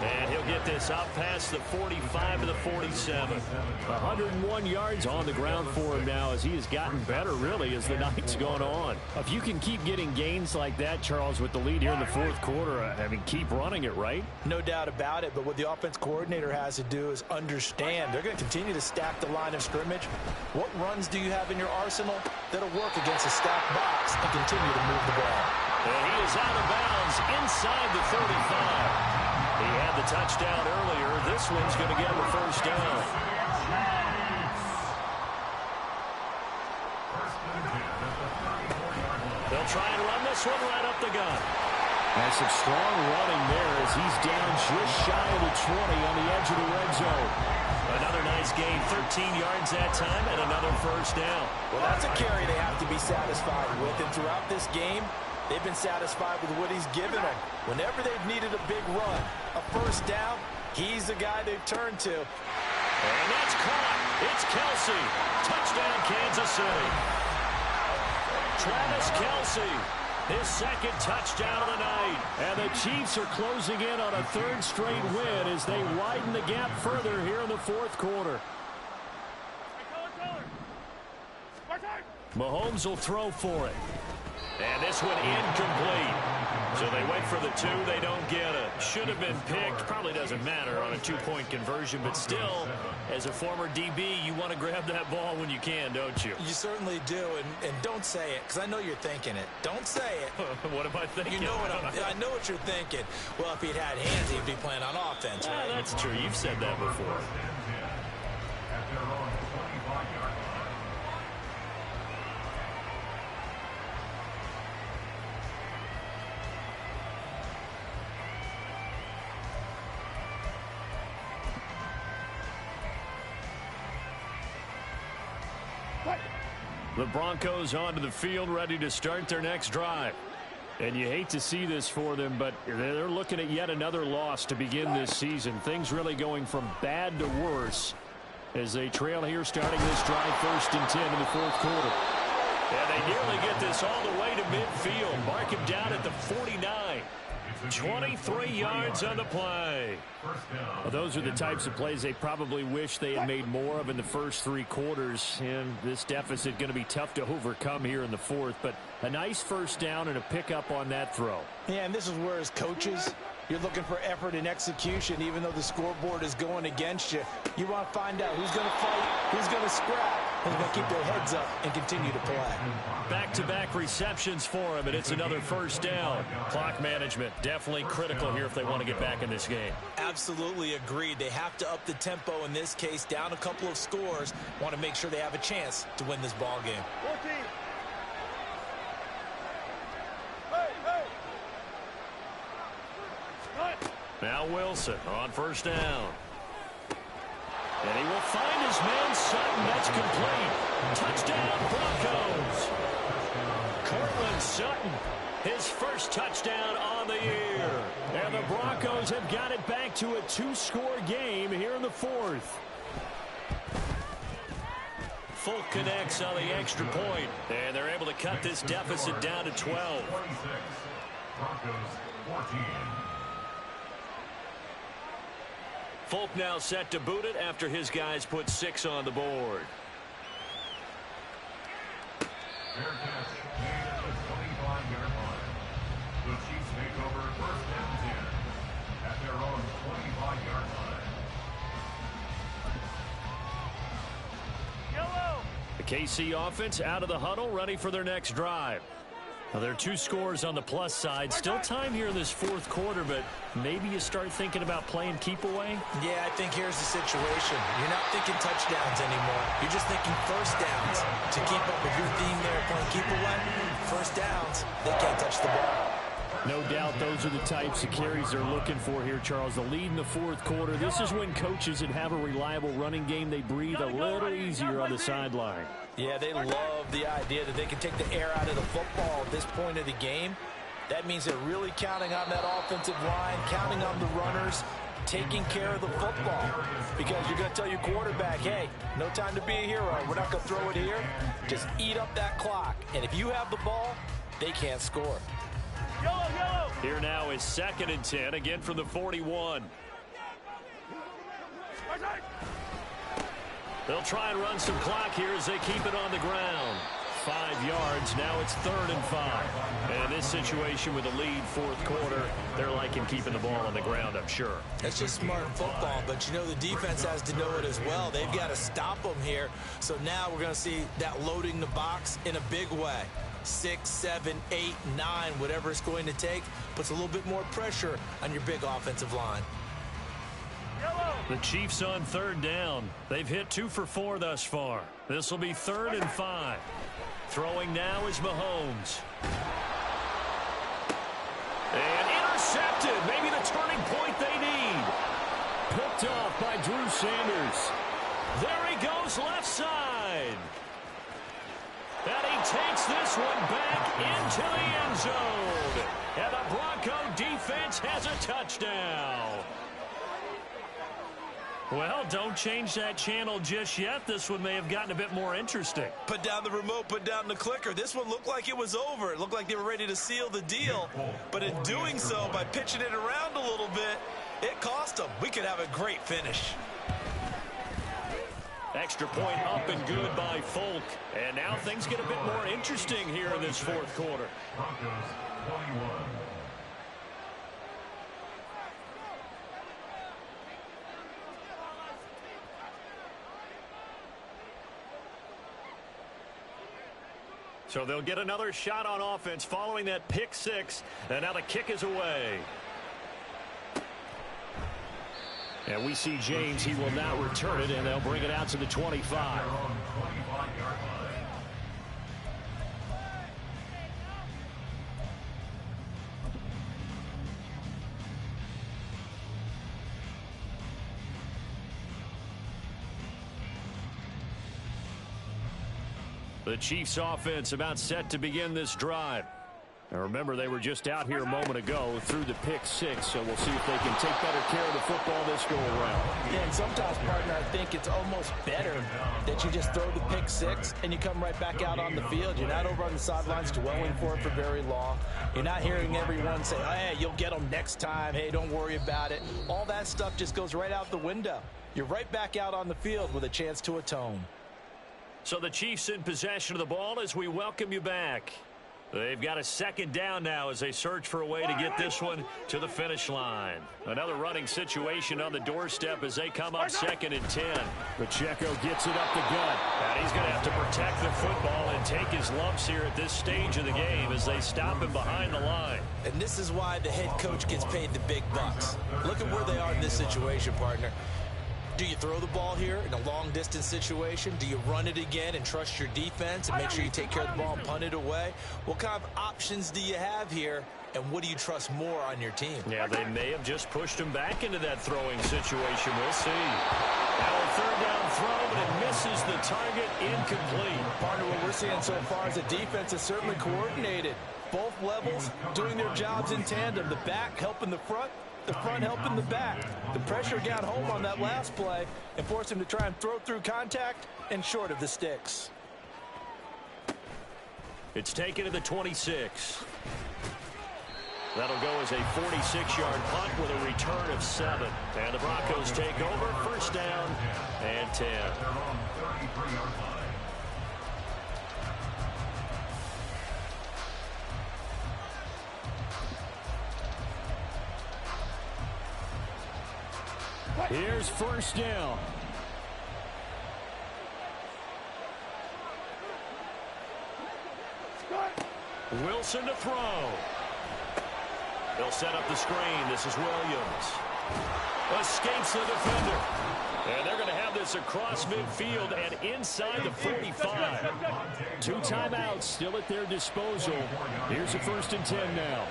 [SPEAKER 3] And he'll get this out past the 45 to the 47. 101 yards on the ground for him now as he has gotten better, really, as the night's gone on. If you can keep getting gains like that, Charles, with the lead here in the fourth quarter, I mean, keep running it, right?
[SPEAKER 5] No doubt about it, but what the offense coordinator has to do is understand they're going to continue to stack the line of scrimmage. What runs do you have in your arsenal that'll work against a stacked box and continue to move the ball?
[SPEAKER 3] And he is out of bounds inside the 35. He had the touchdown earlier. This one's going to get him a first down. They'll try and run this one right up the gut.
[SPEAKER 8] And some strong running there as he's down just shy of the 20 on the edge of the red zone.
[SPEAKER 3] Another nice gain, 13 yards that time, and another first down.
[SPEAKER 5] Well, that's a carry they have to be satisfied with, and throughout this game, they've been satisfied with what he's given them. Whenever they've needed a big run, a first down, he's the guy they've turned to.
[SPEAKER 3] And that's caught. It's Kelsey. Touchdown, Kansas City. Travis Kelsey, his second touchdown of the night.
[SPEAKER 8] And the Chiefs are closing in on a third straight win as they widen the gap further here in the fourth quarter.
[SPEAKER 3] Mahomes will throw for it. And this one incomplete. So they went for the 2. They don't get it. Should have been picked. Probably doesn't matter on a 2-point conversion. But still, as a former DB, you want to grab that ball when you can, don't you?
[SPEAKER 5] You certainly do. And don't say it, because I know you're thinking it. Don't say it.
[SPEAKER 3] What am I thinking?
[SPEAKER 5] You know what I know what you're thinking. Well, if he'd had hands, he'd be playing on offense, right?
[SPEAKER 3] That's true. You've said that before. The Broncos onto the field, ready to start their next drive.
[SPEAKER 8] And you hate to see this for them, but they're looking at yet another loss to begin this season. Things really going from bad to worse as they trail here starting this drive 1st and 10 in the fourth quarter.
[SPEAKER 3] And they nearly get this all the way to midfield. Mark him down at the 49. 23 yards on the play.
[SPEAKER 8] Well, those are the types of plays they probably wish they had made more of in the first 3 quarters. And this deficit going to be tough to overcome here in the fourth. But a nice first down and a pickup on that throw.
[SPEAKER 5] Yeah, and this is where as coaches, you're looking for effort and execution, even though the scoreboard is going against you. You want to find out who's going to fight, who's going to scrap, who's going to keep their heads up and continue to play.
[SPEAKER 3] Back-to-back receptions for him, and it's another first down. Clock management definitely critical here if they want to get back in this game.
[SPEAKER 5] Absolutely agreed. They have to up the tempo in this case, down a couple of scores. Want to make sure they have a chance to win this ball game.
[SPEAKER 6] 14.
[SPEAKER 3] Now Wilson on first down. And he will find his man Sutton. That's complete. Touchdown Broncos. Cortland Sutton, his first touchdown on the year.
[SPEAKER 8] And the Broncos have got it back to a 2-score game here in the fourth.
[SPEAKER 3] Folk connects on the extra point. And they're able to cut this deficit down to 12.
[SPEAKER 4] Broncos 14.
[SPEAKER 3] Folk now set to boot it after his guys put 6 on the board.
[SPEAKER 4] Fair catch made at the 25-yard line. The Chiefs make over 1st and 10 at their own 25-yard line.
[SPEAKER 3] The KC offense out of the huddle, ready for their next drive.
[SPEAKER 8] Well, there are 2 scores on the plus side. Still time here in this fourth quarter, but maybe you start thinking about playing keep away?
[SPEAKER 5] Yeah, I think here's the situation. You're not thinking touchdowns anymore. You're just thinking first downs. To keep up with your theme there, playing keep away, first downs, they can't touch the ball.
[SPEAKER 8] No doubt those are the types of carries they're looking for here, Charles. The lead in the fourth quarter. This is when coaches that have a reliable running game, they breathe a little easier on the sideline.
[SPEAKER 5] Yeah, they love the idea that they can take the air out of the football at this point of the game. That means they're really counting on that offensive line, counting on the runners, taking care of the football. Because you're going to tell your quarterback, hey, no time to be a hero. We're not going to throw it here. Just eat up that clock. And if you have the ball, they can't score.
[SPEAKER 8] Here now is 2nd and 10, again from the 41. They'll try and run some clock here as they keep it on the ground. 5 yards. Now it's 3rd and 5. And in this situation with a lead fourth quarter, they're liking keeping the ball on the ground, I'm sure.
[SPEAKER 5] That's just smart football, but you know the defense has to know it as well. They've got to stop them here. So now we're going to see that loading the box in a big way. 6, 7, 8, 9, whatever it's going to take, puts a little bit more pressure on your big offensive line.
[SPEAKER 8] The Chiefs on 3rd down. They've hit 2 for 4 thus far. This will be 3rd and 5. Throwing now is Mahomes. And intercepted. Maybe the turning point they need. Picked off by Drew Sanders. There he goes left side. And he takes this one back into the end zone. And the Bronco defense has a touchdown. Well, don't change that channel just yet. This one may have gotten a bit more interesting.
[SPEAKER 5] Put down the remote, put down the clicker. This one looked like it was over. It looked like they were ready to seal the deal. But in doing so, by pitching it around a little bit, it cost them. We could have a great finish.
[SPEAKER 8] Extra point up and good by Folk. And now things get a bit more interesting here in this fourth quarter.
[SPEAKER 4] Broncos 21.
[SPEAKER 8] So they'll get another shot on offense following that pick 6. And now the kick is away. And we see James. He will not return it, and they'll bring it out to the 25. The Chiefs offense about set to begin this drive. Now remember, they were just out here a moment ago through the pick 6, so we'll see if they can take better care of the football this go around.
[SPEAKER 5] Yeah, and sometimes, partner, I think it's almost better that you just throw the pick 6 and you come right back out on the field. You're not over on the sidelines dwelling for it for very long. You're not hearing everyone say, oh, hey, you'll get them next time. Hey, don't worry about it. All that stuff just goes right out the window. You're right back out on the field with a chance to atone.
[SPEAKER 8] So the Chiefs in possession of the ball as we welcome you back. They've got a 2nd down now as they search for a way to get this one to the finish line. Another running situation on the doorstep as they come up 2nd and 10. Pacheco gets it up the gut. And he's going to have to protect the football and take his lumps here at this stage of the game as they stop him behind the line.
[SPEAKER 5] And this is why the head coach gets paid the big bucks. Look at where they are in this situation, partner. Do you throw the ball here in a long-distance situation? Do you run it again and trust your defense and make sure you take care of the ball and punt it away? What kind of options do you have here, and what do you trust more on your team?
[SPEAKER 8] Yeah, they may have just pushed him back into that throwing situation. We'll see. Now a 3rd down throw, but it misses the target, incomplete.
[SPEAKER 6] Partner, what we're seeing so far is the defense is certainly coordinated. Both levels doing their jobs in tandem. The back helping the front helping the back. The pressure got home on that last play and forced him to try and throw through contact and short of the sticks.
[SPEAKER 8] It's taken to the 26. That'll go as a 46-yard punt with a return of 7. And the Broncos take over, 1st down and 10. Here's 1st down.
[SPEAKER 3] Wilson to throw. They'll set up the screen. This is Williams. Escapes the defender. And they're going to have this across midfield and inside the 45.
[SPEAKER 8] 2 timeouts still at their disposal. Here's a 1st and 10 now.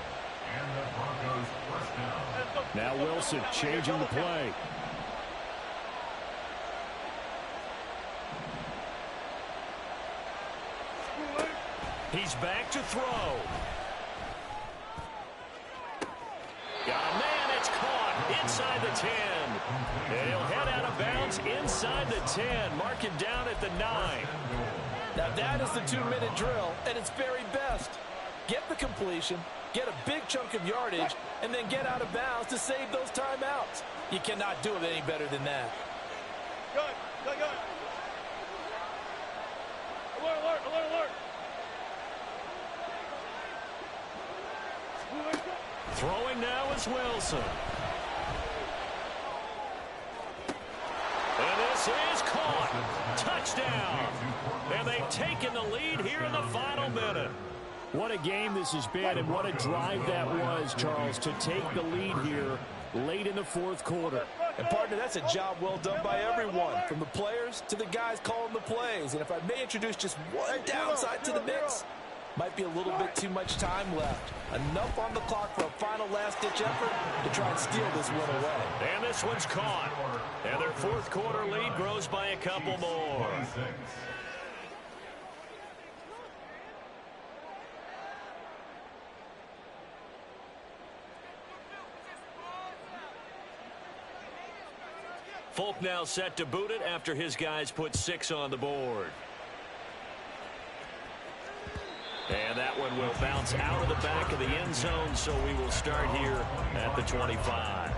[SPEAKER 8] Now Wilson changing the play.
[SPEAKER 3] He's back to throw. Got a man, it's caught inside the 10. And he'll head out of bounds inside the 10. Mark him down at the 9.
[SPEAKER 6] Now that is the 2-minute drill at its very best. Get the completion, get a big chunk of yardage, and then get out of bounds to save those timeouts. You cannot do it any better than that.
[SPEAKER 9] Good. Alert.
[SPEAKER 3] Throwing now is Wilson. And this is caught. Touchdown. And they've taken the lead here in the final minute.
[SPEAKER 8] What a game this has been, and what a drive that was, Charles, to take the lead here late in the 4th quarter.
[SPEAKER 6] And, partner, that's a job well done by everyone, from the players to the guys calling the plays. And if I may introduce just one downside to the mix, might be a little bit too much time left. Enough on the clock for a final last-ditch effort to try and steal this one away.
[SPEAKER 3] And this one's caught. And their 4th quarter lead grows by a couple more. Folk now set to boot it after his guys put 6 on the board. And that one will bounce out of the back of the end zone, so we will start here at the 25.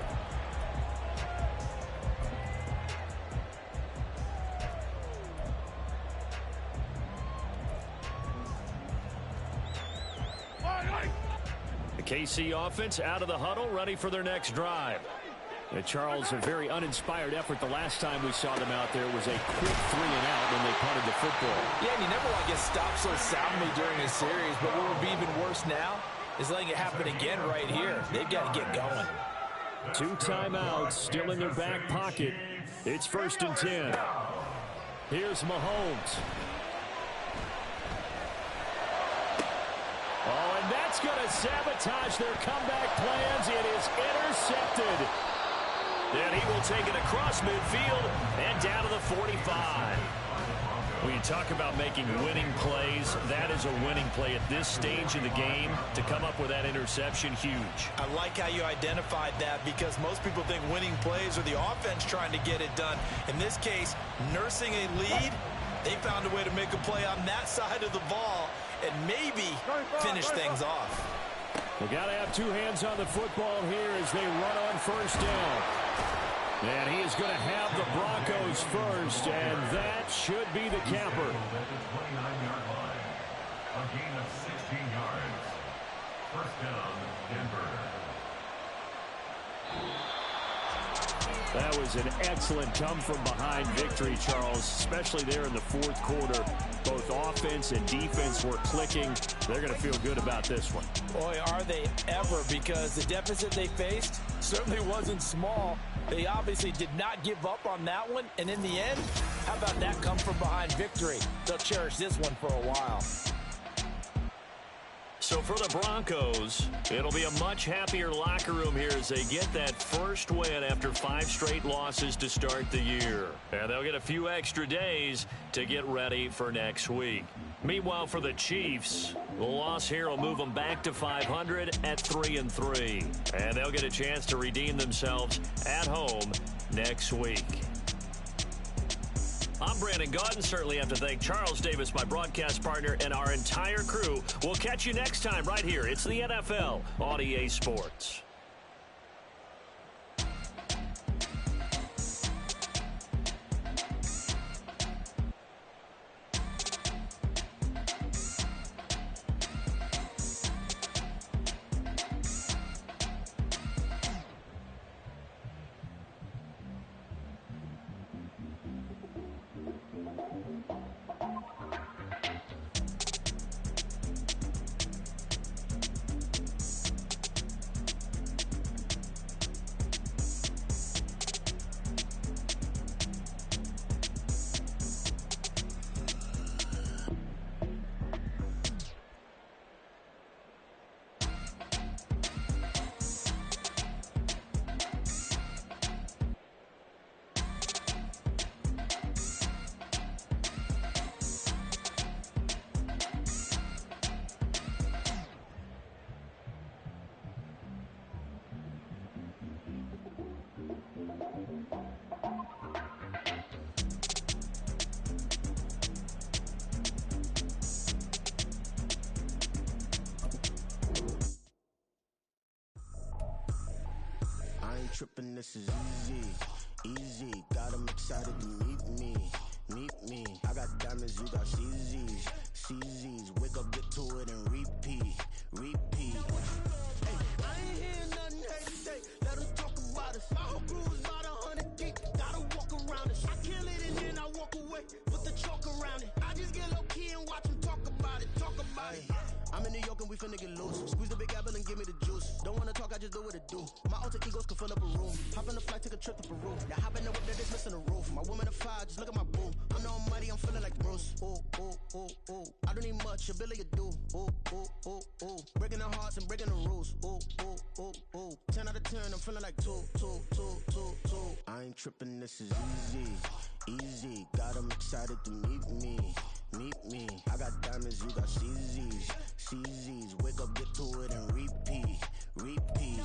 [SPEAKER 3] The KC offense out of the huddle, ready for their next drive. Charles, a very uninspired effort. The last time we saw them out there was a quick 3 and out when they punted the football.
[SPEAKER 6] Yeah, and you never want to get stopped so soundly during a series, but what would be even worse now is letting it happen again right here. They've got to get going.
[SPEAKER 8] 2 timeouts still in their back pocket. It's 1st and 10. Here's Mahomes. Oh, and that's going to sabotage their comeback plans. It is intercepted.
[SPEAKER 3] Then he will take it across midfield and down to the 45. When you talk about making winning plays, that is a winning play at this stage in the game. To come up with that interception, huge.
[SPEAKER 5] I like how you identified that, because most people think winning plays are the offense trying to get it done. In this case, nursing a lead, they found a way to make a play on that side of the ball and maybe finish things off.
[SPEAKER 8] We got to have 2 hands on the football here as they run on 1st down. And he is going to have the Broncos first, and that should be the capper.
[SPEAKER 4] A gain of 16 yards. 1st down, Denver.
[SPEAKER 8] That was an excellent come-from-behind victory, Charles, especially there in the 4th quarter. Both offense and defense were clicking. They're going to feel good about this one.
[SPEAKER 6] Boy, are they ever, because the deficit they faced certainly wasn't small. They obviously did not give up on that one, and in the end, how about that come-from-behind victory? They'll cherish this one for a while.
[SPEAKER 3] So for the Broncos, it'll be a much happier locker room here as they get that first win after 5 straight losses to start the year. And they'll get a few extra days to get ready for next week. Meanwhile, for the Chiefs, the loss here will move them back to 500 at 3-3. And they'll get a chance to redeem themselves at home next week. I'm Brandon Gaudin. Certainly have to thank Charles Davis, my broadcast partner, and our entire crew. We'll catch you next time right here. It's the NFL on EA Sports.
[SPEAKER 10] tripping, this is easy. Easy, got 'em excited to meet me. Meet me. I got diamonds, you got CZs. CZs, wake up, get to it, and repeat. Repeat. Hey, I ain't hear nothing hate to say. Let 'em talk about us. My whole crew is about 100 deep. Gotta walk around it. I kill it and then I walk away. Put the chalk around it. I just get low key and watch them talk about it. Talk about it. I'm in New York and we finna get loose. Squeeze the big apple and give me the juice. Don't wanna talk, I just do what it do. My alter egos can fill up a room. Hop in the flight, take a trip to Peru. Yeah, hop in the whip that is missing the roof. My woman a fire, just look at my boo. I'm no money, I'm feeling like Bruce. Ooh, ooh, ooh, ooh. I don't need much, ability to do. Ooh, ooh, ooh, ooh. Breaking the hearts and breaking the rules. Ooh, ooh, ooh, ooh. 10 out of 10, I'm feeling like 2, 2, 2, 2, 2. I ain't tripping, this is easy. Easy, got 'em excited to meet me. Meet me. I got diamonds, you got CZs. CZs, wake up, get to it, and repeat. Repeat.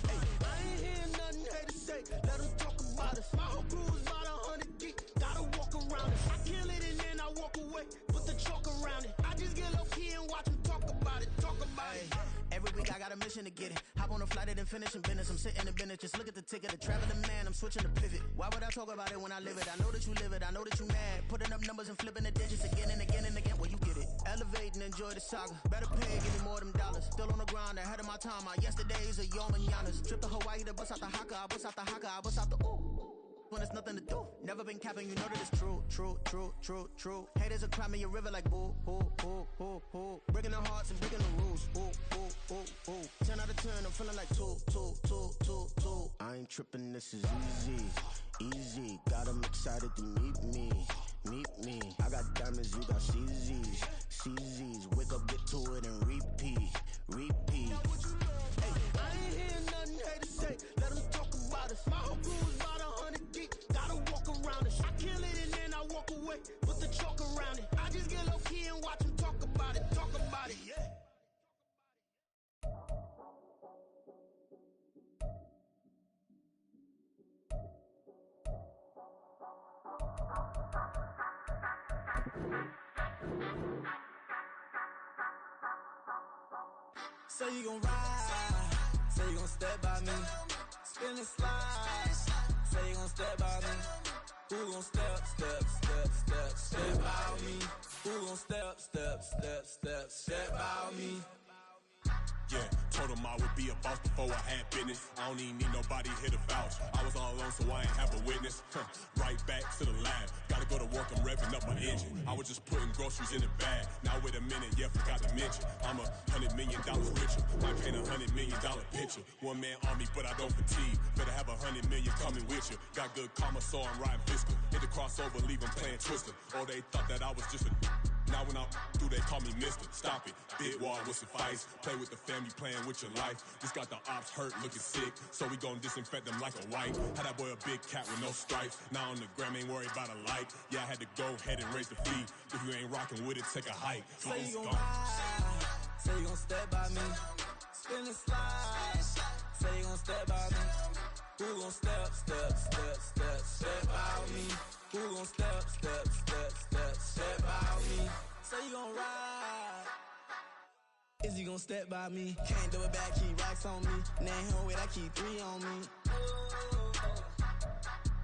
[SPEAKER 10] Hey, I ain't hear nothing hate to say. Let 'em talk about us. My whole crew is about 100 deep. Gotta walk around it. I kill it and then I walk away. Put the chalk around it. I just get low key and watch them talk about it. Talk about it. Every week I got a mission to get it. Hop on a flight and then finish in business. I'm sitting in business. Just look at the ticket. A traveling man, I'm switching the pivot. Why would I talk about it when I live it? I know that you live it. I know that you mad. Putting up numbers and flipping the digits again and again and again. Well, you get it. Elevate and enjoy the saga. Better pay, give me more than dollars. Still on the grind, ahead of my time. My yesterdays are your mananas. Trip to Hawaii to bust out the haka. I bust out the haka. I bust out the ooh. When there's nothing to do. Never been capping, you know that it's true, true, true, true, true. Haters are climbing your river like boo, boo, boo, boo, boo. Breaking the hearts and breaking the rules. Ooh, ooh, ooh, ooh. 10 out of 10, I'm feeling like 2, 2, 2, 2, 2. I ain't tripping, this is easy. Easy, got 'em excited to meet me. Meet me. I got diamonds, you got CZs. CZs, wake up, get to it, and repeat. Repeat. Hey, I ain't hear nothing hate to say. Let 'em talk about us. My whole crew is about 100 deep. Gotta walk around it. I kill it and then I walk away. Put the chalk around it. I just get low key and watch them talk about it. Talk about it. Yeah.
[SPEAKER 11] Say you gon' ride, say you gon' step by me, spin and slide, say you gon' step by me, who gon' step, step, step, step, step by me, who gon' step, step, step, step, step by me.
[SPEAKER 12] Yeah, told him I would be a boss before I had business. I don't even need nobody here to vouch. I was all alone, so I ain't have a witness. Right back to the lab. Gotta go to work, I'm revving up my engine. I was just putting groceries in the bag. Now wait a minute, yeah, forgot to mention. I'm $100 million richer. Might paint $100 million picture. One man army, but I don't fatigue. Better have 100 million coming with you. Got good karma, so I'm riding fiscal. Hit the crossover, leave them playing Twister. Oh, they thought that I was just a... Now when I'm through, they call me Mister. Stop it. Big wall with suffice. Play with the family, playing with your life. Just got the ops hurt, looking sick. So we gon' disinfect them like a wipe. Had that boy a big cat with no stripes. Now on the gram, ain't worried about a light. Yeah, I had to go ahead and raise the fee. If you ain't rocking with it, take a hike.
[SPEAKER 11] Say you gon' ride, say you gon' step by me, spin and slide, say you gon' step by me, who gon' step, step, step, step, step by me, who gon' step, step, step, step, step by me, say you gon' ride. Is you gon' step by me? Can't do it back, keep racks on me. Name home with I keep 3 on me.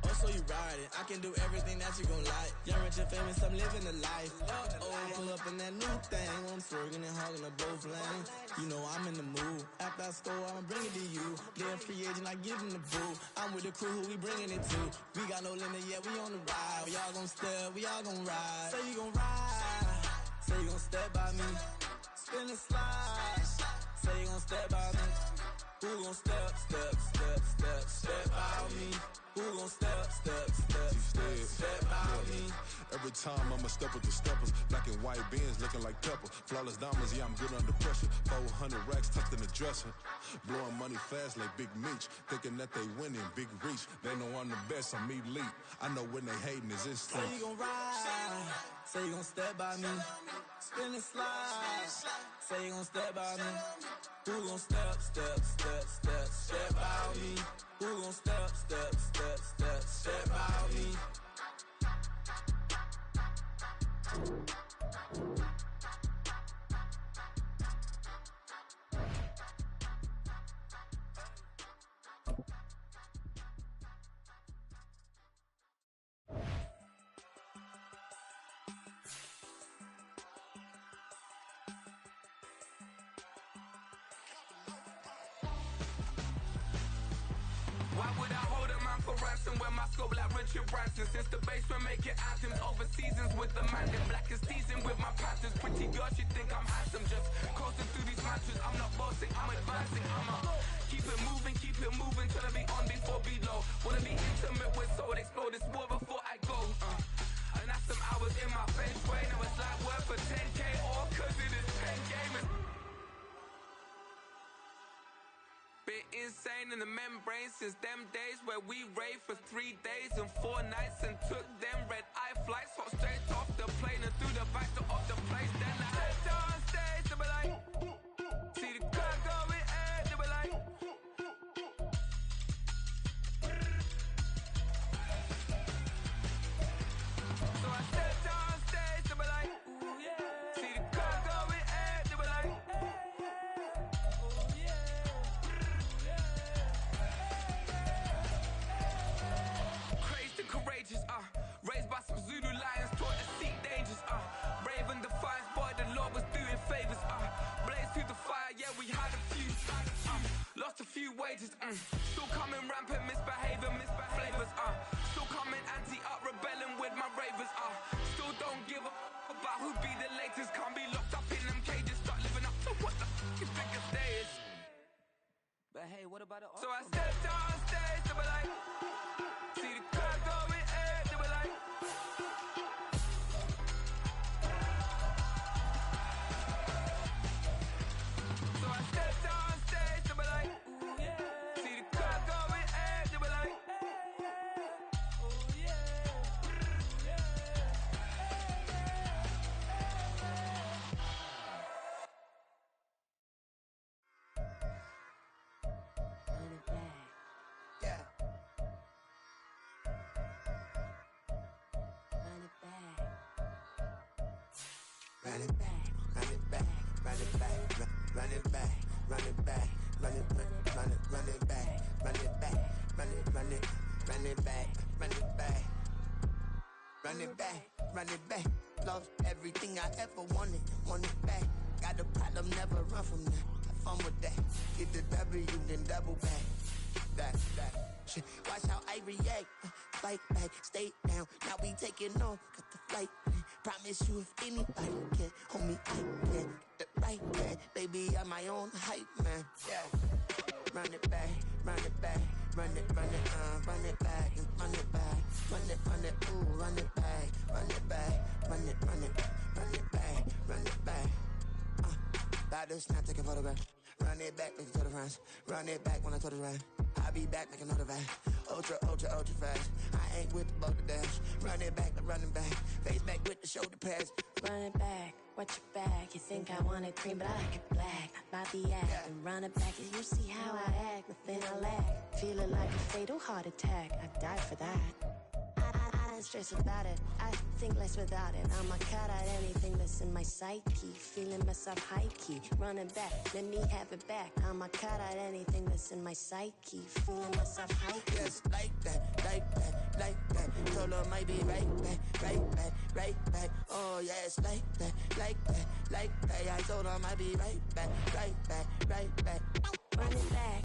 [SPEAKER 11] Oh, so you riding? I can do everything that you gon' like. Young, rich, and famous, I'm living the life. Uh-oh, pull up in that new thing. I'm swerving and hogging the both lanes. You know I'm in the mood. After I score, I'ma bring it to you. They're a free agent, I give them the boo. I'm with the crew, who we bringing it to. We got no limit, yeah, we on the ride. We all gon' step, we all gon' ride. Say you gon' ride, say you gon' step by me. Spin and slide, say you gon' step by me. Who gon' step, step, step, step, step by me? Who gon' step, step, step, step, step by me?
[SPEAKER 13] Every time I'ma step with the steppers. Black and white beans looking like pepper. Flawless diamonds, yeah, I'm good under pressure. 400 racks tucked in the dresser. Blowing money fast like Big Meech. Thinking that they winning, big reach. They know I'm the best, I'm elite. I know when they hating is instinct.
[SPEAKER 11] Say you gon' ride, say you gon' step by me. Spin and slide, say you gon' step by me. Who gon' step, step, step, step, step by me? Who gon' step, step, step, step, step by me? Why would I hold a man for ransom when my scope like Richard Branson? Since the basement making anthems over seasons with the man in black is seasoned with my Panthers. Pretty girls, you think I'm handsome, just coasting through these matches. I'm not bossing, I'm advancing. Keep it moving till I be on before below. Wanna be intimate with soul, explore this war before I go. And that's some hours in my bench way. Now it's like work for 10K or cause it is 10 gamers. Been insane in the membrane since them days where we raved for 3 days and 4 nights and took them red eye flights, hop straight off the plane and through the back door of the place. Then I stepped on stage, they were like, see the crowd going ahead, they were like. So I stepped on stage, they were like, ooh yeah. See the crowd going ahead, they were like, oh yeah. Crazed and courageous, raised by some Zulu lions, taught to seek dangers, brave and defiant, boy, the Lord was doing favors, blaze through the fire, yeah, we had a few, lost a few wages, still coming rampant, misbehaving, flavors, still coming anti-up, rebelling with my ravers, still don't give a about who be the latest, can't be locked up in them cages, start living up to what the you think a day is. But hey, what about the So I stepped on stage, they were like, see the crowd going ahead, they were like. So I stepped on stage, they were like, ooh yeah. See the crowd going ahead, they were like, oh yeah.
[SPEAKER 10] Yeah. Run it back, run it back, run it back, run it back, run it back, run it back, run it back, run it back, run it back, run it back, run it back, run it back. Lost everything I ever wanted it back. Got a problem, never run from that. Have fun with that. Get the W, then double back. That shit. Watch how I react. Fight back, stay down. Now we taking off. Got the flight. Promise you if anybody can hold me, I can. Get the right back. Baby, I'm my own hype man. Yeah. Run it back, run it back, run it back, and run it back, run it, ooh, run it back, run it back, run it back, run it back. About to snap, take a photograph. Run it back, make it to the friends. Run it back when I told it right. I'll be back, make another back. Ultra fast. I ain't with the boulder dash. Run it back, face back with the shoulder pads.
[SPEAKER 14] Run it back, watch your back. You think I want it cream, but I like it black. About the act, and run it back. You see how I act, nothing I lack. Feeling like a fatal heart attack. I'd die for that. I don't stress about it, I think less without it. I'ma cut out anything that's in my psyche. Feeling myself high-key, running back, let me have it back. I'ma cut out anything that's in my psyche. Feeling myself high-key.
[SPEAKER 10] Yes, like that, like that, like that. Told her might be right back, right back, right back. Oh yes, like that, like that, like that. I told her might be right back, right back, right back.
[SPEAKER 14] Run it back.